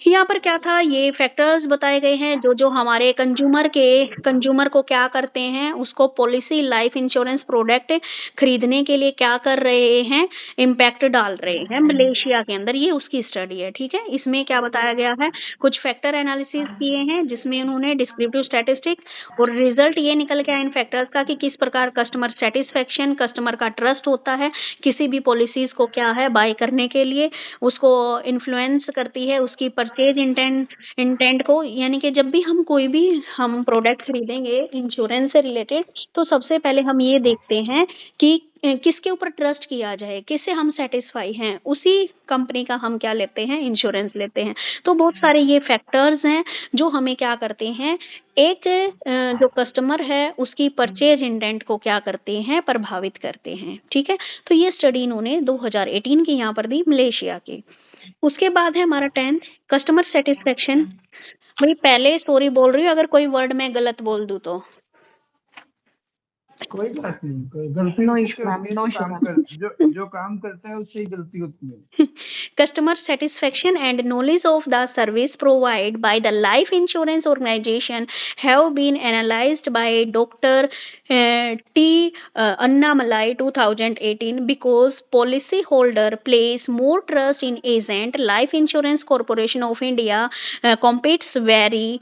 यहाँ पर क्या था, ये factors बताए गए हैं जो जो हमारे कंज्यूमर को क्या करते हैं, उसको पॉलिसी लाइफ इंश्योरेंस प्रोडक्ट खरीदने के लिए क्या कर रहे हैं, इम्पैक्ट डाल रहे हैं मलेशिया के अंदर। ये उसकी स्टडी है, ठीक है। इसमें क्या बताया गया है, कुछ फैक्टर एनालिसिस किए हैं जिसमें उन्होंने डिस्क्रिप्टिव स्टैटिस्टिक्स, और रिजल्ट ये निकल के आया इन फैक्टर्स का कि किस प्रकार कस्टमर सेटिस्फेक्शन, कस्टमर का ट्रस्ट होता है किसी भी पॉलिसीज को क्या है बाय करने के लिए, उसको इन्फ्लुएंस करती है उसकी परचेज इंटेंट को। यानी कि जब भी हम प्रोडक्ट खरीदेंगे इंश्योरेंस से रिलेटेड, तो सबसे पहले हम ये देखते हैं कि किसके ऊपर ट्रस्ट किया जाए, किससे हम सेटिस्फाई हैं, उसी कंपनी का हम क्या लेते हैं, इंश्योरेंस लेते हैं। तो बहुत सारे ये फैक्टर्स हैं जो हमें क्या करते हैं, एक जो कस्टमर है उसकी परचेज इंटेंट को क्या करते हैं, प्रभावित करते हैं, ठीक है। तो ये स्टडी इन्होंने 2018 की यहाँ पर दी मलेशिया की। उसके बाद है हमारा 10th कस्टमर सेटिस्फेक्शन। भाई पहले सॉरी बोल रही हूँ अगर कोई वर्ड मैं गलत बोल दूं तो। कोई बात नहीं, कोई गलती No किससे issue, ma'am. होती है, No जो issue, काम ma'am. कर जो काम करता है उससे ही गलती होती है। Customer satisfaction and knowledge of the service provided by the life insurance organization have been analyzed by Dr. T. Annamalai 2018 because policyholder place more trust in agent. Life Insurance Corporation of India competes very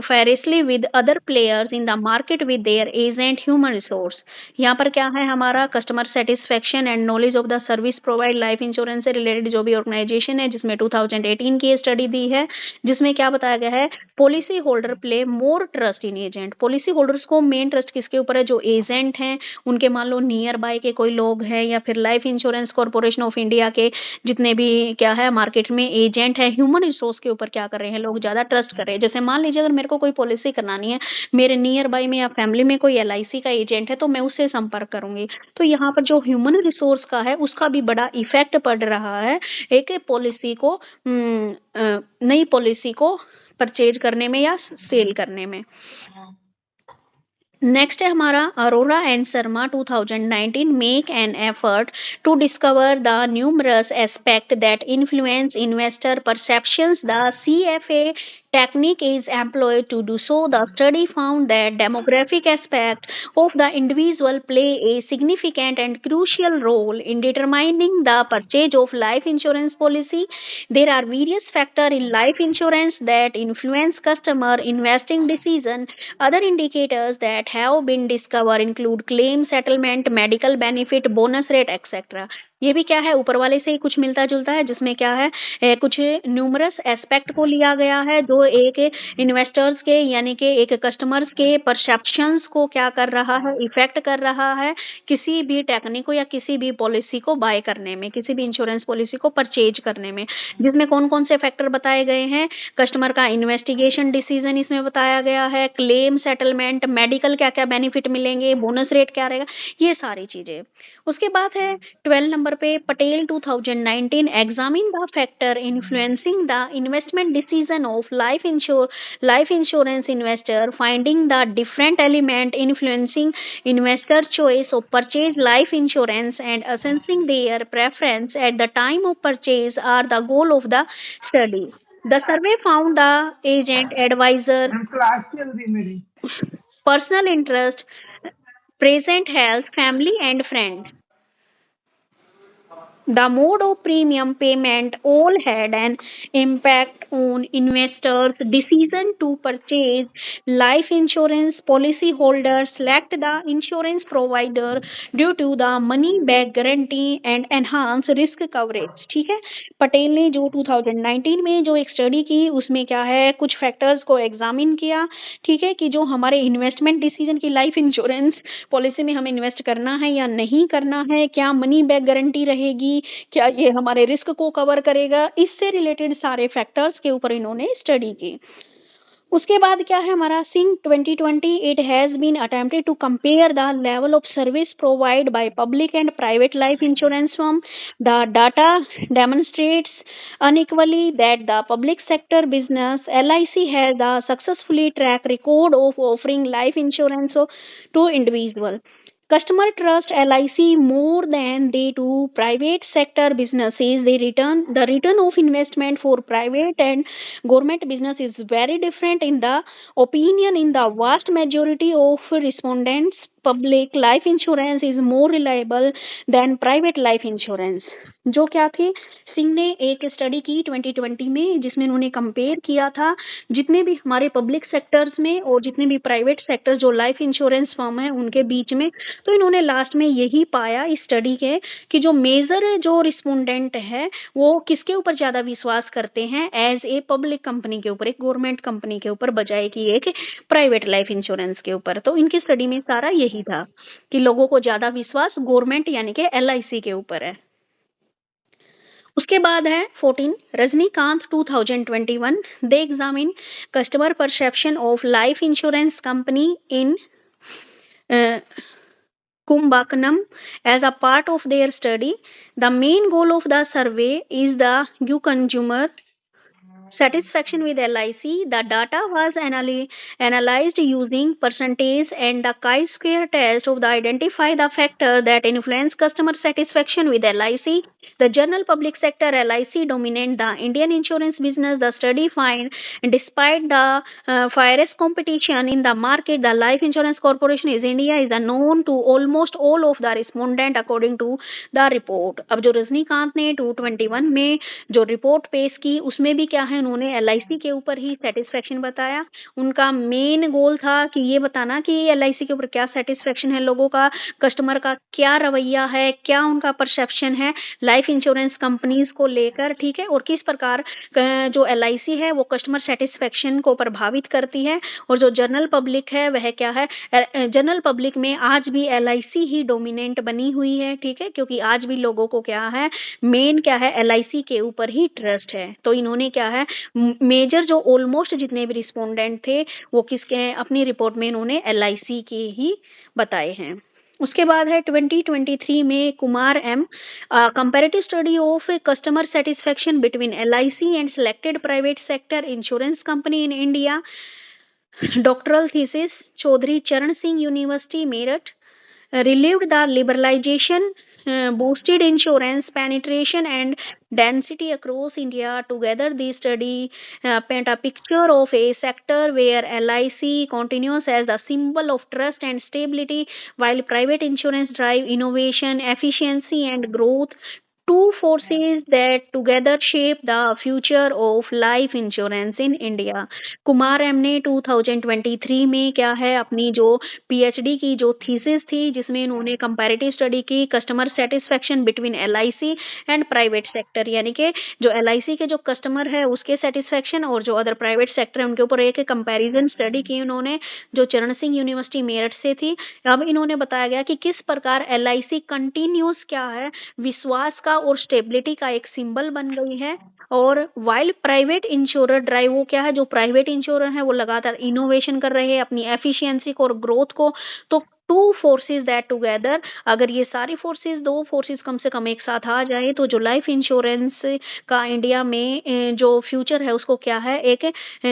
fiercely with other players in the market with their agent human resource. यहाँ पर क्या है हमारा customer satisfaction and knowledge of the service provide life insurance से related जो भी organisation है जिसमें 2018 की स्टडी दी है, जिसमें क्या बताया गया है, policy holder play more trust in agent. Policy holders को मेन ट्रस्ट किसके ऊपर है, जो एजेंट हैं उनके, मान लो नियर बाय के कोई लोग हैं या फिर life insurance corporation of India के जितने भी क्या है मार्केट में एजेंट है, ह्यूमन रिसोर्स के ऊपर क्या कर रहे हैं लोग, ज्यादा ट्रस्ट कर रहे हैं। जैसे मान लीजिए अगर मेरे को कोई पॉलिसी करानी है, मेरे नियर बाय में या फैमिली में कोई LIC का एजेंट है, तो मैं उससे संपर्क करूंगी। तो यहाँ पर जो ह्यूमन रिसोर्स का है उसका भी बड़ा इफेक्ट पड़ रहा है एक पॉलिसी को, नई पॉलिसी को परचेज करने में या सेल करने में। नेक्स्ट है हमारा Arora and Sharma 2019 make an effort to discover the numerous aspect that influence investor perceptions. The CFA technique is employed to do so. The study found that demographic aspect of the individual play a significant and crucial role in determining the purchase of life insurance policy. There are various factors in life insurance that influence customer investing decision. Other indicators that have been discovered include claim settlement, medical benefit, bonus rate, etc. ये भी क्या है, ऊपर वाले से ही कुछ मिलता जुलता है, जिसमें क्या है कुछ न्यूमरस एस्पेक्ट को लिया गया है जो एक इन्वेस्टर्स के यानी कि एक कस्टमर्स के परसेप्शंस को क्या कर रहा है, इफेक्ट कर रहा है किसी भी टेक्निक को या किसी भी पॉलिसी को बाय करने में, किसी भी इंश्योरेंस पॉलिसी को परचेज करने में। जिसमें कौन कौन से फैक्टर बताए गए हैं, कस्टमर का इन्वेस्टिगेशन डिसीजन इसमें बताया गया है, क्लेम सेटलमेंट, मेडिकल क्या क्या बेनिफिट मिलेंगे, बोनस रेट क्या रहेगा, ये सारी चीजें। उसके बाद है 12 नंबर पे Patel 2019 examine the factor influencing the investment decision of life insurance investor, finding the different element influencing investor choice of purchase life insurance and assessing their preference at the time of purchase are the goal of the study. The survey found the agent, advisor, class चल रही मेरी। personal interest, present health, family, and friend. The mode of premium payment all had an impact on investors' decision to purchase life insurance. Policyholders select the insurance provider due to the money back guarantee and enhanced risk coverage. ठीक है, पटेल ने जो 2019 में जो एक study की उसमें क्या है, कुछ फैक्टर्स को एग्जामिन किया, ठीक है, कि जो हमारे इन्वेस्टमेंट डिसीजन की लाइफ इंश्योरेंस पॉलिसी में हमें इन्वेस्ट करना है या नहीं करना है, क्या मनी बैक गारंटी रहेगी, क्या ये हमारे रिस्क को कवर करेगा, इससे रिलेटेड सारे फैक्टर्स के ऊपर इन्होंने स्टडी की। उसके बाद क्या है हमारा Singh 2020 it has been attempted to compare the level of service provide by public and private life insurance firm. The data demonstrates unequally that the public sector business LIC has the successfully track record of offering life insurance to individual. Customer trust LIC more than they do private sector businesses. The return of investment for private and government business is very different in the opinion in the vast majority of respondents. Public life insurance is more reliable than private life insurance. जो क्या थे, सिंह ने एक study की 2020 में जिसमें उन्होंने compare किया था जितने भी हमारे पब्लिक सेक्टर्स में और जितने भी प्राइवेट सेक्टर जो लाइफ इंश्योरेंस फर्म है उनके बीच में, तो इन्होंने लास्ट में यही पाया इस स्टडी के कि जो मेजर जो रिस्पोंडेंट है वो किसके ऊपर ज्यादा विश्वास करते हैं, एज ए पब्लिक कंपनी के ऊपर, एक गवर्नमेंट कंपनी के ऊपर, बजाय कि एक प्राइवेट लाइफ इंश्योरेंस के ऊपर। तो इनकी स्टडी में सारा यही था कि लोगों को ज्यादा विश्वास गवर्नमेंट यानी कि LIC के ऊपर है। उसके बाद है 14 Rajinikanth 2021 they examine customer perception of life insurance company in Kumbakonam as a part of their study. The main goal of the survey is the consumer satisfaction with LIC. The data was analyzed using percentage and the chi-square test of the identify the factor that influence customer satisfaction with LIC. The general public sector LIC dominate the Indian insurance business. The study find despite the fierce competition in the market, the life insurance corporation is India is known to almost all of the respondent according to the report. अब जो रजनीकांत ने 221 में जो report पेश की उसमें भी क्या है, उन्होंने LIC के ऊपर ही सेटिस्फेक्शन बताया। उनका मेन गोल था कि ये बताना कि LIC के ऊपर क्या सेटिस्फेक्शन है लोगों का, कस्टमर का क्या रवैया है, क्या उनका परसेप्शन है लाइफ इंश्योरेंस कंपनीज को लेकर, ठीक है, और किस प्रकार जो LIC है वो कस्टमर सेटिस्फेक्शन को प्रभावित करती है। और जो जनरल पब्लिक है वह क्या है, जनरल पब्लिक में आज भी LIC ही डोमिनेंट बनी हुई है, ठीक है, क्योंकि आज भी लोगों को क्या है, मेन क्या है, LIC के ऊपर ही ट्रस्ट है। तो इन्होंने क्या है, मेजर जो ऑलमोस्ट जितने भी रिस्पोंडेंट थे वो किसके अपनी रिपोर्ट में इन्होंने LIC के ही बताए हैं। उसके बाद है 2023 में Kumar M comparative study of customer satisfaction between LIC and selected private sector insurance company in India, doctoral thesis Chaudhary Charan Singh university Meerut, relieved the liberalization, boosted insurance penetration and density across India. Together, the study paint a picture of a sector where LIC continues as the symbol of trust and stability, while private insurance drive innovation, efficiency, and growth. Two forces that together shape the future of life insurance in India. Kumar M ने 2023 में क्या है अपनी जो PhD की जो thesis थी जिसमें इन्होंने कंपैरेटिव स्टडी की customer satisfaction between LIC and private sector, यानी कि जो LIC के जो कस्टमर है उसके सेटिस्फेक्शन और जो अदर प्राइवेट सेक्टर है उनके ऊपर एक कंपैरिजन स्टडी की उन्होंने, जो चरण सिंह यूनिवर्सिटी मेरठ से थी। अब इन्होंने बताया गया कि किस प्रकार LIC कंटिन्यूस क्या है, विश्वास का और स्टेबिलिटी का एक सिंबल बन गई है। और वाइल प्राइवेट इंश्योरर ड्राइव, वो क्या है, जो प्राइवेट इंश्योरर है वो लगातार इनोवेशन कर रहे हैं अपनी एफिशिएंसी को और ग्रोथ को। तो टू फोर्सेस दैट टुगेदर, अगर ये सारी फोर्सेस, दो फोर्सेस कम से कम एक साथ आ जाए तो जो लाइफ इंश्योरेंस का इंडिया में जो फ्यूचर है उसको क्या है, एक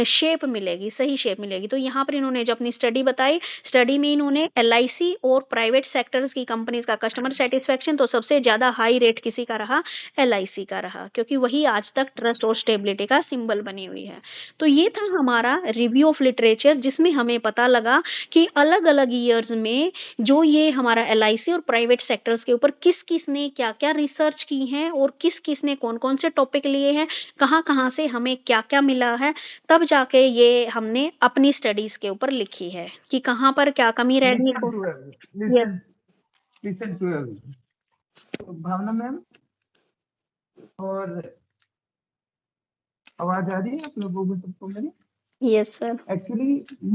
शेप मिलेगी, सही शेप मिलेगी। तो यहाँ पर इन्होंने जो अपनी स्टडी बताई, स्टडी में इन्होंने LIC और प्राइवेट सेक्टर्स की कंपनीज का कस्टमर सेटिस्फेक्शन, तो सबसे ज्यादा हाई रेट किसी का रहा, LIC का रहा, क्योंकि वही आज तक ट्रस्ट और स्टेबिलिटी का सिंबल बनी हुई है। तो ये था हमारा रिव्यू ऑफ लिटरेचर जिसमें हमें पता लगा कि अलग अलग ईयर्स में जो ये हमारा LIC और प्राइवेट सेक्टर्स के ऊपर किस किस ने क्या क्या रिसर्च की है और किस किस ने कौन कौन से टॉपिक लिए हैं, कहाँ कहाँ से हमें क्या क्या मिला है, तब जाके ये हमने अपनी स्टडीज के ऊपर लिखी है कि कहाँ पर क्या कमी रह रही है। Yes listen to Bhavna ma'am, और आवाज आ रही है आप लोगों को सबको मेरी? Yes sir. Actually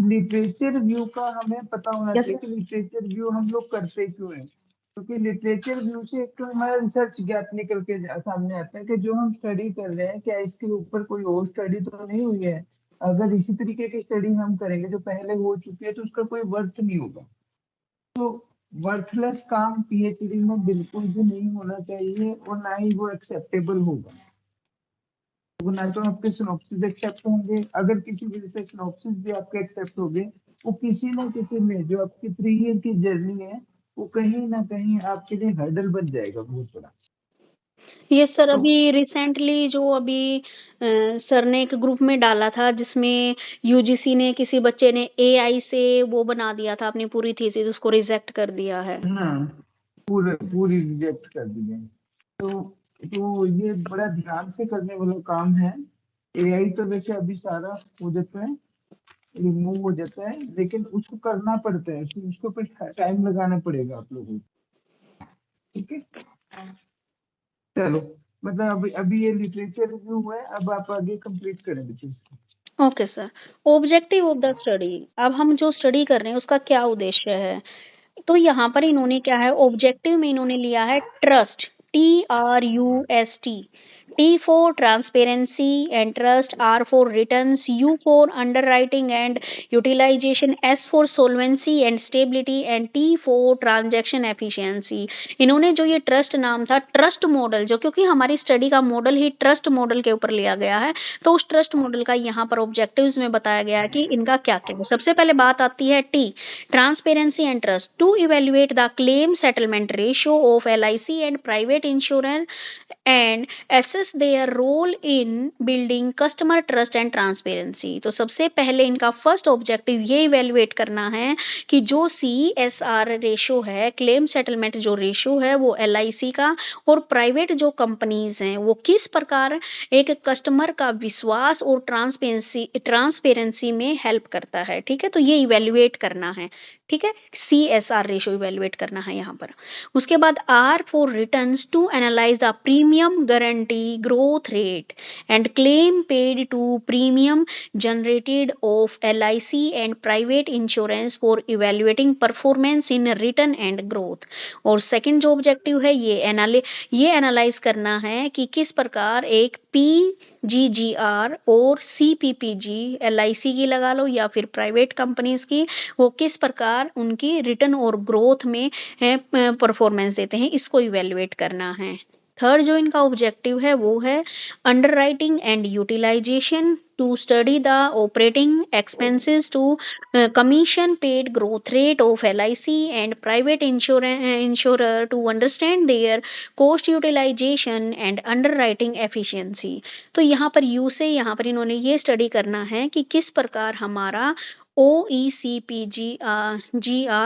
literature view का हमें पता होना Yes, चाहिए कि लिटरेचर व्यू हम लोग करते क्यों हैं, क्योंकि लिटरेचर व्यू से एक तो हमारा रिसर्च गैप निकल के सामने आता है कि जो हम स्टडी कर रहे हैं क्या इसके ऊपर कोई और स्टडी तो नहीं हुई है। अगर इसी तरीके की स्टडी हम करेंगे जो पहले हो चुकी है तो उसका कोई वर्थ नहीं होगा। तो वर्थलेस काम PhD में बिल्कुल भी नहीं होना चाहिए और ना ही वो एक्सेप्टेबल होगा। वो ना तो आपके सिनॉप्सिस एक्सेप्ट होंगे, अगर किसी वजह से सिनॉप्सिस भी आपके एक्सेप्ट हो गए, वो किसी ना किसी में जो आपकी 3 ईयर की जर्नी है वो कहीं ना कहीं आपके लिए हर्डल बन जाएगा बहुत बड़ा। यस सर, तो अभी रिसेंटली जो अभी सर ने एक ग्रुप में डाला था जिसमें यूजीसी ने किसी बच्चे ने एआई से वो बना दिया था अपनी पूरी थीसिस, उसको रिजेक्ट कर दिया है। हाँ, पूरी रिजेक्ट कर दी है। तो ये बड़ा ध्यान से करने वाला काम है। एआई तो वैसे अभी सारा हो जाता है, रिमूव हो जाता है, लेकिन उसको करना पड़ता है, उसको पे टाइम लगाना पड़ेगा आप लोगों को। ठीक है, चलो, मतलब अभी अभी ये लिटरेचर रिव्यू है, अब आप आगे कंप्लीट करें बच्चे इसको। Okay sir. Objective of the study, अब हम जो स्टडी कर रहे हैं उसका क्या उद्देश्य है। तो यहाँ पर इन्होंने क्या है, ऑब्जेक्टिव में इन्होंने लिया है trust, TRUST। T for transparency and trust, R for returns, U for underwriting and utilization, S for solvency and stability, and T for transaction efficiency। इन्होंने जो ये ट्रस्ट नाम था, ट्रस्ट मॉडल, जो क्योंकि हमारी स्टडी का मॉडल ही ट्रस्ट मॉडल के ऊपर लिया गया है, तो उस ट्रस्ट मॉडल का यहाँ पर ऑब्जेक्टिव्स में बताया गया है कि इनका क्या क्या है। सबसे पहले बात आती है T, transparency and trust, to evaluate the claim settlement ratio of LIC and private insurer and assess their role in building customer trust and transparency। तो सबसे पहले इनका फर्स्ट ऑब्जेक्टिव ये इवेल्युएट करना है कि जो CSR रेशो है, क्लेम सेटलमेंट जो रेशो है, वो LIC का और प्राइवेट जो कंपनीज हैं वो किस प्रकार एक कस्टमर का विश्वास और ट्रांसपेरेंसी में हेल्प करता है। ठीक है, तो ये इवेल्युएट करना है। ठीक है, CSR रेशो इवेल्युएट करना है यहाँ पर। उसके बाद R for returns, to analyse the premium guarantee growth rate and claim paid to premium generated of LIC and private insurance for evaluating performance in return and growth. और second जो objective है ये एनालाइज करना है कि किस प्रकार एक PGGR और CPPG, LIC की लगा लो या फिर प्राइवेट कंपनीज की, वो किस प्रकार उनकी रिटर्न और ग्रोथ में परफॉर्मेंस देते हैं, इसको इवेल्युएट करना है। थर्ड जो इनका ऑब्जेक्टिव है वो है underwriting and utilisation, to study the operating expenses to commission paid growth rate of LIC and private insurer to understand their cost utilization and underwriting efficiency। तो यहाँ पर यू से यहाँ पर इन्होंने ये स्टडी करना है कि किस प्रकार हमारा OECPGR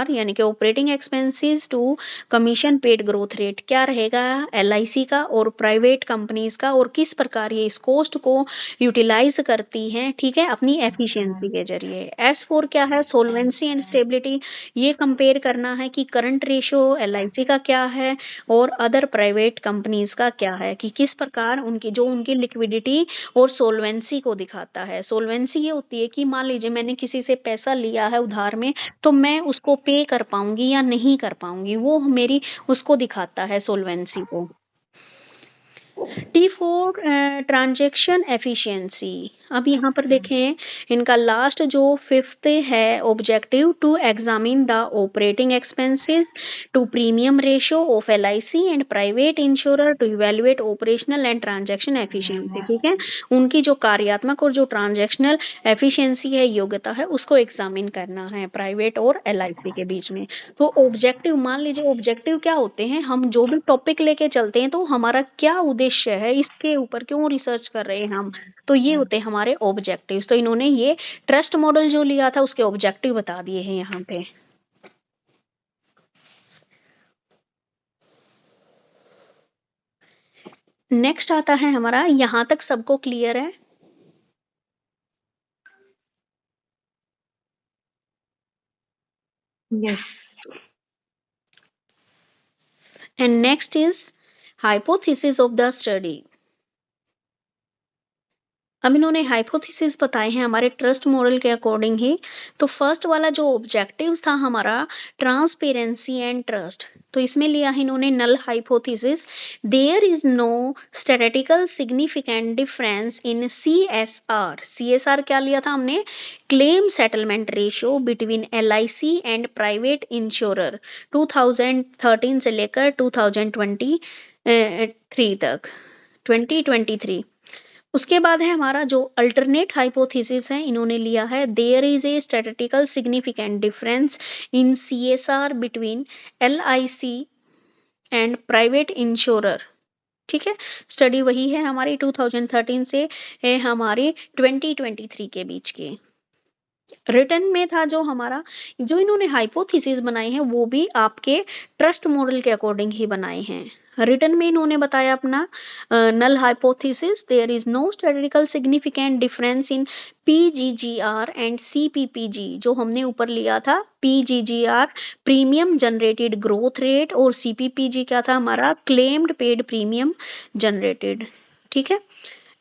यानी कि operating expenses to commission paid growth rate क्या रहेगा LIC का और प्राइवेट कंपनीज का, और किस प्रकार ये इस कोस्ट को यूटिलाइज करती हैं, ठीक है, अपनी एफिशिएंसी के जरिए। S फोर क्या है, सोलवेंसी एंड स्टेबिलिटी, ये कंपेयर करना है कि करंट रेशो LIC का क्या है और अदर प्राइवेट कंपनीज का क्या है, कि किस प्रकार उनकी लिक्विडिटी और सोलवेंसी को दिखाता है। सोलवेंसी ये होती है कि मान लीजिए मैंने किसी से पैसा लिया है उधार में, तो मैं उसको पे कर पाऊंगी या नहीं कर पाऊंगी, वो मेरी उसको दिखाता है सोलवेंसी को। T for transaction efficiency. अब यहाँ पर देखें इनका लास्ट जो फिफ्थ है objective, to examine the operating expenses to premium ratio of LIC and private insurer to evaluate operational and transaction efficiency. ठीक है, उनकी जो कार्यात्मक और जो ट्रांजेक्शनल एफिशिएंसी है, योग्यता है, उसको एग्जामिन करना है प्राइवेट और LIC के बीच में। तो ऑब्जेक्टिव, मान लीजिए ऑब्जेक्टिव क्या होते हैं, हम जो भी टॉपिक लेके चलते हैं तो हमारा क्या उद्देश्य है, इसके ऊपर क्यों रिसर्च कर रहे हैं हम, तो ये होते हैं हमारे ऑब्जेक्टिव्स। तो इन्होंने ये ट्रस्ट मॉडल जो लिया था उसके ऑब्जेक्टिव बता दिए हैं यहाँ पे। नेक्स्ट आता है हमारा, यहाँ तक सबको क्लियर है? Yes. And next is hypothesis of the study। अब इन्होंने हाइपोथेसिस बताए हैं हमारे ट्रस्ट मॉडल के अकॉर्डिंग ही। तो फर्स्ट वाला जो ऑब्जेक्टिव था हमारा, ट्रांसपेरेंसी एंड ट्रस्ट, तो इसमें लिया है इन्होंने null hypothesis, there is no statistical significant difference in CSR क्या लिया था हमने, claim settlement ratio between LIC and private insurer 2013 से लेकर 2023 तक, 2023। उसके बाद है हमारा जो अल्टरनेट हाइपोथेसिस है, इन्होंने लिया है there is a statistical significant difference in CSR between LIC and private insurer. ठीक है, स्टडी वही है हमारी 2013 से है हमारे 2023 के बीच के। रिटर्न में था जो हमारा, जो इन्होंने हाइपोथेसिस बनाए हैं वो भी आपके ट्रस्ट मॉडल के अकॉर्डिंग ही बनाए हैं। रिटर्न में इन्होंने बताया अपना null hypothesis there is no statistical significant difference in PGGR and CPPG। जो हमने ऊपर लिया था PGGR premium generated growth rate और CPPG क्या था हमारा क्लेम्ड पेड प्रीमियम जनरेटेड। ठीक है,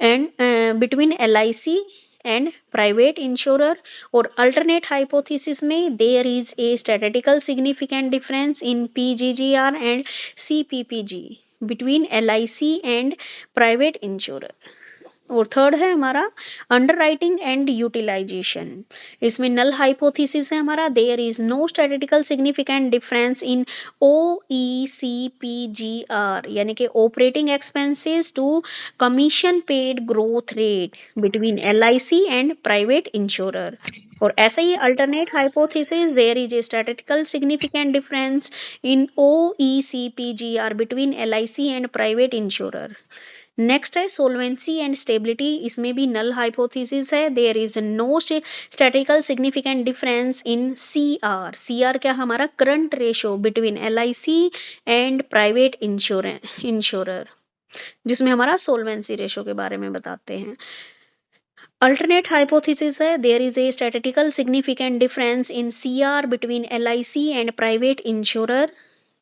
and between LIC and private insurer. और अल्टरनेट हाइपोथेसिस में there is a statistical significant difference in PGGR and CPPG between LIC and private insurer. और third है हमारा अंडरराइटिंग एंड यूटिलाइजेशन। इसमें नल hypothesis है हमारा there is no statistical significant difference in OECPGR यानी कि operating expenses to commission paid growth rate between LIC and private insurer. और ऐसा ही alternate hypothesis there is a statistical significant difference in OECPGR between LIC and private insurer. Next है solvency and stability. इसमें भी null hypothesis है there is no statistical significant difference in CR क्या हमारा current ratio between LIC and private insurer, जिसमें हमारा solvency ratio के बारे में बताते हैं। अल्टरनेट हाइपोथेसिस है there is a statistical significant difference in CR between LIC and private insurer.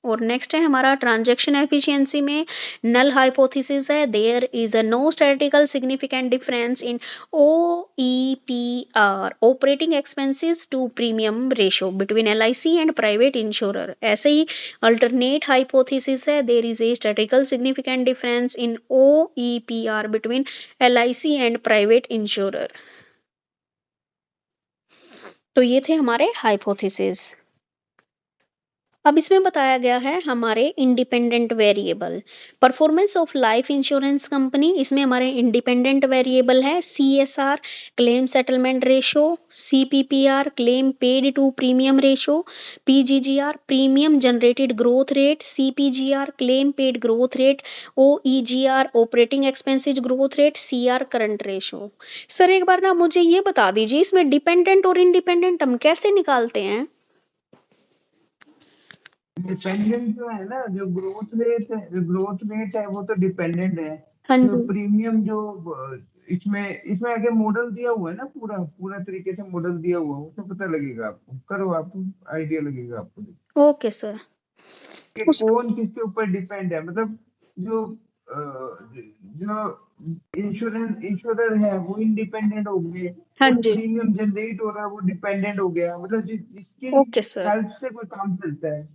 और नेक्स्ट है हमारा ट्रांजैक्शन एफिशिएंसी में नल हाइपोथेसिस है there is a no statistical significant difference in OEPR operating expenses to premium ratio between LIC and private insurer. ऐसे ही alternate hypothesis है there is a statistical significant difference in OEPR between LIC and private insurer. तो ये थे हमारे hypothesis. अब इसमें बताया गया है हमारे independent variable performance of life insurance company. इसमें हमारे इंडिपेंडेंट वेरिएबल है CSR claim settlement ratio, CPPR claim paid to premium ratio, PGGR premium generated growth rate, CPGR claim paid growth rate, OEGR operating expenses growth rate, CR current ratio. Sir एक बार ना मुझे ये बता दीजिए इसमें dependent और इंडिपेंडेंट हम कैसे निकालते हैं? डिपेंडेंट जो है ना, जो ग्रोथ रेट है वो तो डिपेंडेंट है। हाँ जो जी, प्रीमियम जो इसमें आगे मॉडल दिया हुआ है ना, पूरा पूरा तरीके से मॉडल दिया हुआ है, उससे पता लगेगा आपको, करो आप, आइडिया लगेगा आपको ओके सर। कि उस कौन किसके ऊपर डिपेंड है। मतलब जो जो इंश्योरर है वो इंडिपेंडेंट हो गए, हाँ जो जी, प्रीमियम जनरेट हो रहा है वो डिपेंडेंट हो गया। मतलब जिसकी ओके सर, हेल्प से कोई काम चलता है।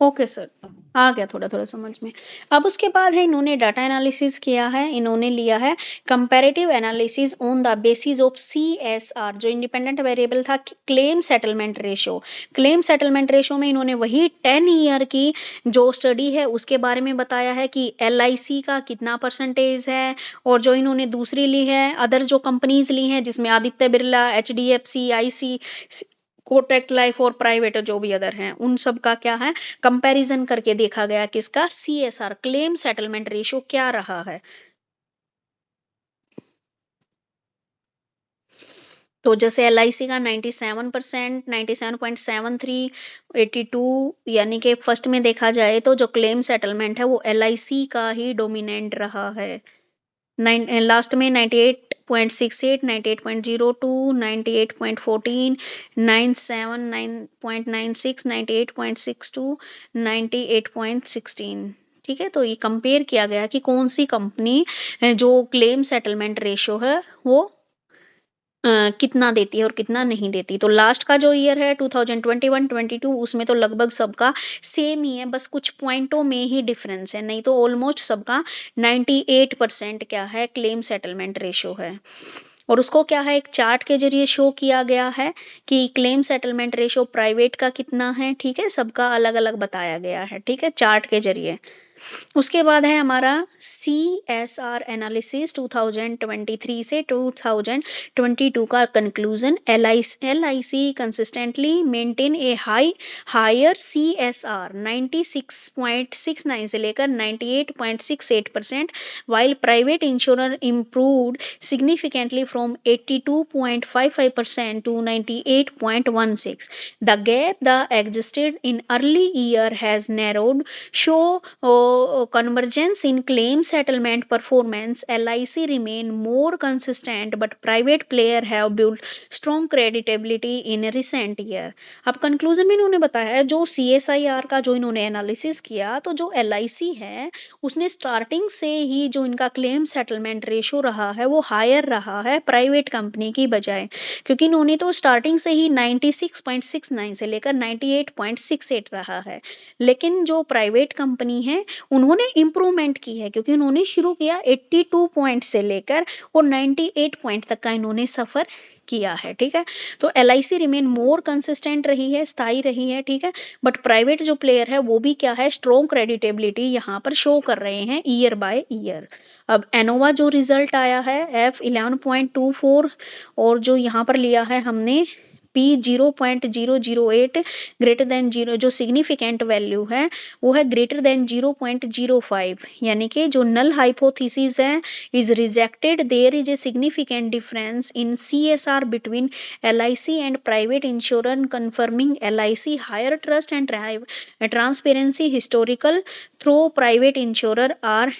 ओके सर, आ गया थोड़ा थोड़ा समझ में। अब उसके बाद है इन्होंने डाटा एनालिसिस किया है, इन्होंने लिया है comparative analysis on the basis of CSR जो इंडिपेंडेंट वेरिएबल था claim settlement ratio. Claim settlement ratio में इन्होंने वही 10 ईयर की जो स्टडी है उसके बारे में बताया है कि LIC का कितना परसेंटेज है, और जो इन्होंने दूसरी ली है अदर जो कंपनीज ली हैं जिसमें Aditya Birla, HDFC, IC, Kotak life और प्राइवेट जो भी अदर हैं उन सब का क्या है कंपैरिजन करके देखा गया कि इसका CSR क्लेम सेटलमेंट रेशो क्या रहा है। तो जैसे LIC का 97%, 97.73, 82, यानी कि फर्स्ट में देखा जाए तो जो क्लेम सेटलमेंट है वो LIC का ही डोमिनेंट रहा है। लास्ट में 98.68, 98.02, 98.14, 97, 9.96, 98.62, 98.16। ठीक है, तो ये कंपेयर किया गया कि कौन सी कंपनी जो क्लेम सेटलमेंट रेशो है वो कितना देती है और कितना नहीं देती। तो लास्ट का जो ईयर है 2021-22 उसमें तो लगभग सबका सेम ही है, बस कुछ पॉइंटों में ही डिफरेंस है, नहीं तो ऑलमोस्ट सबका 98% क्या है क्लेम सेटलमेंट रेशो है। और उसको क्या है एक चार्ट के जरिए शो किया गया है कि क्लेम सेटलमेंट रेशो प्राइवेट का कितना है। ठीक है, सबका अलग अलग बताया गया है, ठीक है, चार्ट के जरिए। उसके बाद है हमारा CSR एनालिसिस 2023 से 2022 का conclusion. LIC consistently maintain a higher CSR 96.69 से लेकर 98.68%, while private insurer improved significantly from 82.55% to 98.16. The gap that existed in early year has narrowed, show convergence in claim settlement performance. LIC remain more consistent, but private player have built strong credibility in recent year. अब conclusion में इन्होंने बताया है जो CSIR का जो इन्होंने analysis किया, तो जो LIC है उसने स्टार्टिंग से ही जो इनका क्लेम सेटलमेंट रेशो रहा है वो हायर रहा है प्राइवेट कंपनी की बजाय, क्योंकि इन्होंने तो स्टार्टिंग से ही 96.69 से लेकर 98.68 रहा है। लेकिन जो प्राइवेट कंपनी है उन्होंने इम्प्रूवमेंट की है, क्योंकि उन्होंने शुरू किया 82 पॉइंट से लेकर और 98 पॉइंट तक का इन्होंने सफर किया है। ठीक है, तो LIC रिमेन मोर कंसिस्टेंट रही है, स्थायी रही है। ठीक है, बट प्राइवेट जो प्लेयर है वो भी क्या है, स्ट्रॉन्ग क्रेडिटेबिलिटी यहाँ पर शो कर रहे हैं ईयर बाय ईयर। अब एनोवा जो रिजल्ट आया है F11.24 और जो यहाँ पर लिया है हमने P 0.008 ग्रेटर देन 0, जो सिग्निफिकेंट वैल्यू है वो है ग्रेटर देन 0.05, यानी कि जो नल हाइपोथेसिस है is rejected. There is a significant difference in CSR between LIC and private insurer, confirming LIC higher trust and transparency historical through private insurer are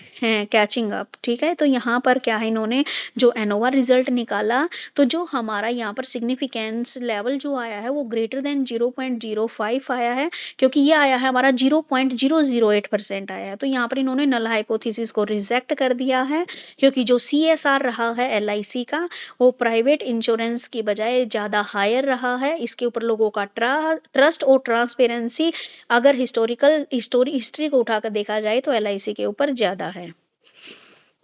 catching up. ठीक है, तो यहाँ पर क्या है, इन्होंने जो एनोवा रिजल्ट निकाला तो जो हमारा यहाँ पर सिग्निफिकेंस लेवल जो आया है वो ग्रेटर देन 0.05 आया है, क्योंकि ये आया है हमारा 0.008% आया है। तो यहाँ पर इन्होंने नल हाइपोथेसिस को रिजेक्ट कर दिया है, क्योंकि जो CSR रहा है LIC का वो प्राइवेट इंश्योरेंस की बजाय ज़्यादा हायर रहा है। इसके ऊपर लोगों का ट्रस्ट और ट्रांसपेरेंसी अगर हिस्ट्री को उठाकर देखा जाए तो LIC के ऊपर ज़्यादा है।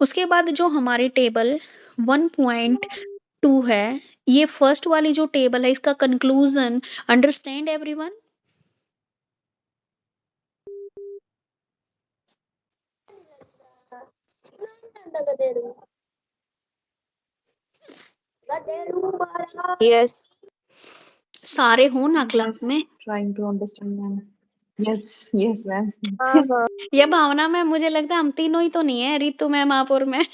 उसके बाद जो हमारी टेबल 1.2 है, ये फर्स्ट वाली जो टेबल है इसका कंक्लूजन अंडरस्टैंड एवरीवन। Yes, सारे हो ना क्लास में? trying to understand, ma'am. Yes, ma'am. ये भावना में मुझे लगता है हम तीनों ही तो नहीं है, रितु मैम आप और मैं।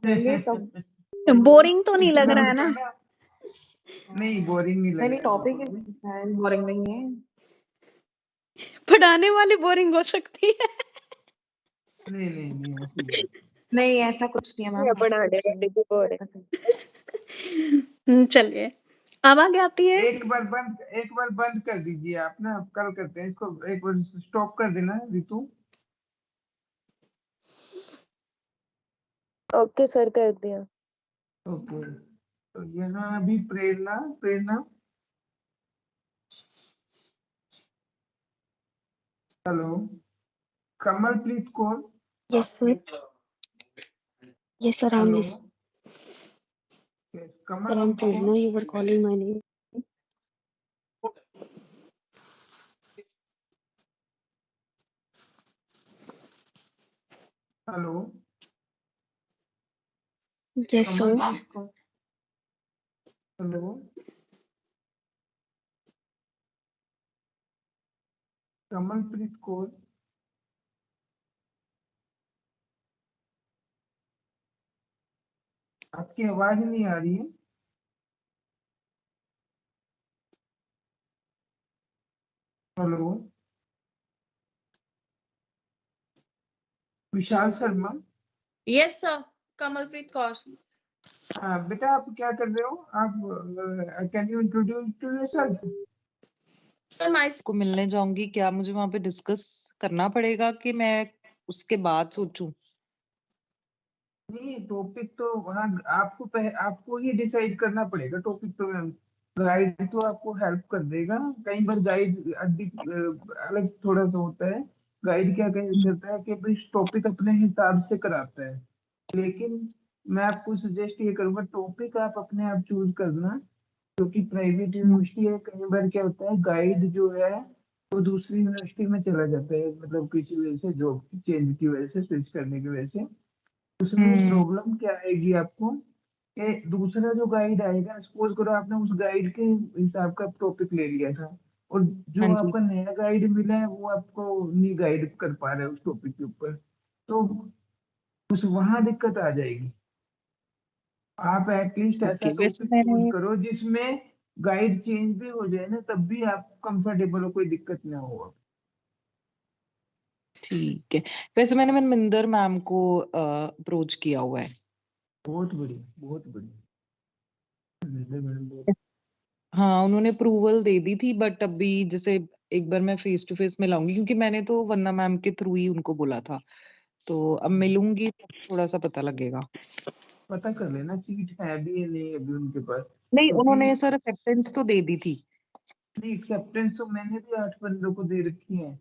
ये सब बोरिंग तो नहीं लग रहा है ना? नहीं, बोरिंग नहीं लग नहीं रहा है टॉपिक बिल्कुल भी। है, बोरिंग नहीं है। पढ़ाने वाली बोरिंग हो सकती है। नहीं नहीं नहीं, ऐसी बात नहीं ऐसा कुछ नहीं है मैम। चलिए अब आगे आती है एक बार बंद कर दीजिए आप ना, अब कल करते हैं इसको, एक बार स्टॉप कर देना रितु। ओके सर, कर दिया। ओके, तो यहाँ अभी Prerna hello, Kamal please call. Yes, sir. Yes, sir. I'm hello, listening. Kamal Sir, I'm Prerna. You were calling my name. Hello, Yes, Kamal sir. Please call. Hello, Kamal please call. आपकी आवाज नहीं आ रही है। Hello, Vishal Sharma. Yes sir, Kamalpreet Kaur. बेटा आप क्या कर रहे हो आप? Can you introduce to yourself? Sir my को मिलने जाऊंगी, क्या मुझे वहां पे डिस्कस करना पड़ेगा कि मैं उसके बाद सोचूं? नहीं, टॉपिक तो वहाँ आपको ही डिसाइड करना पड़ेगा टॉपिक तो मैम। गाइड तो आपको हेल्प कर देगा, कई बार गाइड अलग थोड़ा सा होता है। गाइड क्या करता है कि भाई टॉपिक अपने हिसाब से कराता है, लेकिन मैं आपको सजेस्ट ये करूंगा टॉपिक आप अपने आप चूज करना, क्योंकि प्राइवेट यूनिवर्सिटी है, कई बार क्या होता है गाइड जो है वो दूसरी यूनिवर्सिटी में चला जाता है, मतलब किसी वजह से जॉब चेंज की वजह से, स्विच करने की वजह से। उसमें प्रॉब्लम क्या आएगी आपको कि दूसरा जो गाइड आएगा, सपोज करो आपने उस गाइड के हिसाब का टॉपिक ले लिया था, और जो हाँ जी। आपका नया गाइड मिला है वो आपको नहीं गाइड कर पा रहा है उस टॉपिक के ऊपर, तो उस वहां दिक्कत आ जाएगी। आप एटलीस्ट ऐसा ओके, वैसे टॉपिक चूज मैंने करो जिसमें गाइड चेंज भी हो जाए ना, तब भी आप कंफर्टेबल हो, कोई दिक्कत ना हो। ठीक है, वैसे मैंने मनमिंदर मैम को अप्रोच किया हुआ है। बहुत बढ़िया, बहुत बढ़िया। हाँ, उन्होंने अप्रूवल दे दी थी, बट अभी जैसे एक बार मैं फेस टू फेस मिलाऊंगी, क्योंकि मैंने तो वंदना मैम के थ्रू ही उनको बोला था, तो अब मिलूंगी तो थोड़ा सा पता लगेगा। पता कर लेना सीट है भी या नहीं अभी उनके पास, नहीं, क्योंकि उन्होंने सर एक्सेप्टेंस तो दे दी थी। नहीं, एक्सेप्टेंस तो मैंने भी 8 बंदों को दे रखी है,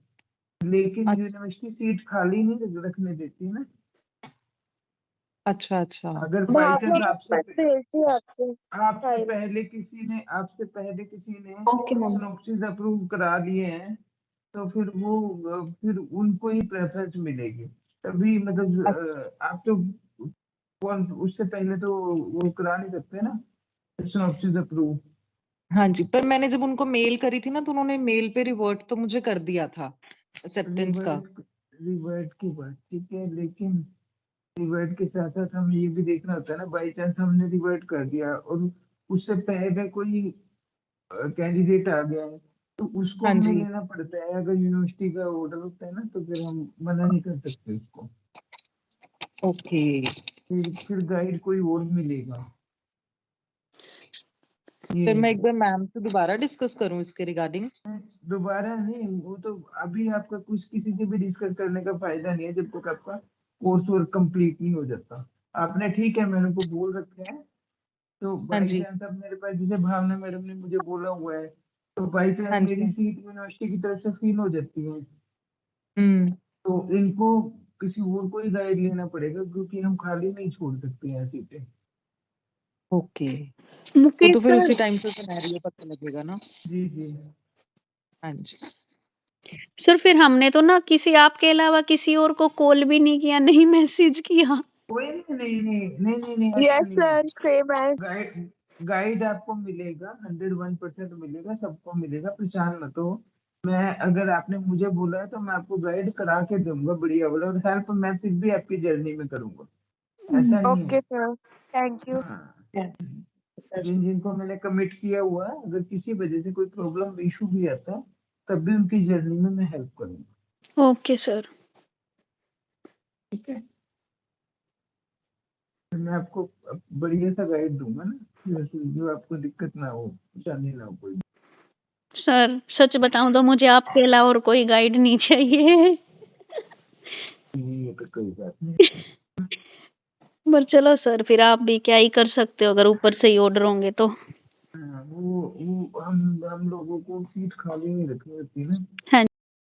लेकिन अच्छा यूनिवर्सिटी सीट खाली नहीं रखने देती ना। अच्छा अच्छा। अगर बाई चांस भेजती हूँ आपसे आपसे फाइल। पहले किसी ने Okay, ma'am. सिनॉप्सिस अप्रूव करा लिए हैं, तो फिर वो फिर उनको ही प्रेफरेंस मिलेगी तभी, मतलब आप तो कौन उससे पहले तो वो करा नहीं सकते ना सिनॉप्सिस अप्रूव। हाँ जी, पर मैंने जब उनको मेल करी थी ना, तो उन्होंने मेल पे रिवर्ट तो मुझे कर दिया था एक्सेप्टेंस का। रिवर्ट की बात ठीक है, लेकिन रिवर्ट के साथ साथ हमें ये भी देखना होता है ना, बाई चांस हमने रिवर्ट कर दिया और उससे पहले कोई कैंडिडेट आ गया है, तो उसको हाँ हमें जी। लेना पड़ता है। अगर यूनिवर्सिटी का ऑर्डर होता है ना, तो फिर हम मना नहीं कर सकते उसको, ओके, फिर गाइड कोई और मिलेगा। ये फिर मैं है। एक बार मैम से दोबारा डिस्कस करूं इसके रिगार्डिंग। दोबारा नहीं, वो तो अभी आपका कुछ किसी से भी डिस्कस करने का फायदा नहीं है जब तक आपका कोर्स वर्क कंप्लीट नहीं हो जाता। आपने ठीक है, मैंने को बोल रखा है, तो हाँ बाई जी। चांस अब मेरे पास, जैसे भावना मैडम ने मुझे बोला हुआ है, तो बाई चांस हाँ मेरी जी। सीट यूनिवर्सिटी की तरफ से फिल हो जाती है, हम्म। तो इनको किसी और को ही गाइड लेना पड़ेगा, क्योंकि हम खाली नहीं छोड़ सकते हैं सीटें। ओके, वो मुकेश तो फिर सर, उसी टाइम से सिनेरियो पता लगेगा ना। जी जी। हाँ जी। सर फिर हमने तो ना किसी आपके अलावा किसी और को कॉल भी नहीं किया, नहीं मैसेज किया। कोई नहीं, ऐसा यस नहीं है। Sir, same age. Guide guide आपको मिलेगा, 101% मिलेगा, सबको मिलेगा, परेशान मत हो। मैं, अगर आपने मुझे बोला है तो मैं आपको गाइड करा के दूंगा बढ़िया वाला, और हेल्प मैं फिर भी आपकी जर्नी में करूंगा, ऐसा नहीं है। Okay sir, thank you. हाँ, जिनको मैंने कमिट किया हुआ है, अगर किसी वजह से कोई प्रॉब्लम इशू भी आता है, तब भी उनकी जर्नी में मैं हेल्प करूंगा। Okay sir. ठीक है, तो मैं आपको बढ़िया सा गाइड दूंगा ना, जो आपको दिक्कत ना हो, परेशानी ना हो कोई। सर सच बताऊं तो मुझे आपके अलावा और कोई गाइड नहीं चाहिए। ये तो कोई बात नहीं। पर चलो सर, फिर आप भी क्या ही कर सकते हो अगर ऊपर से ही ऑर्डर होंगे तो। हाँ, वो हम लोगों को सीट खाली नहीं रखनी होती ना। हाँ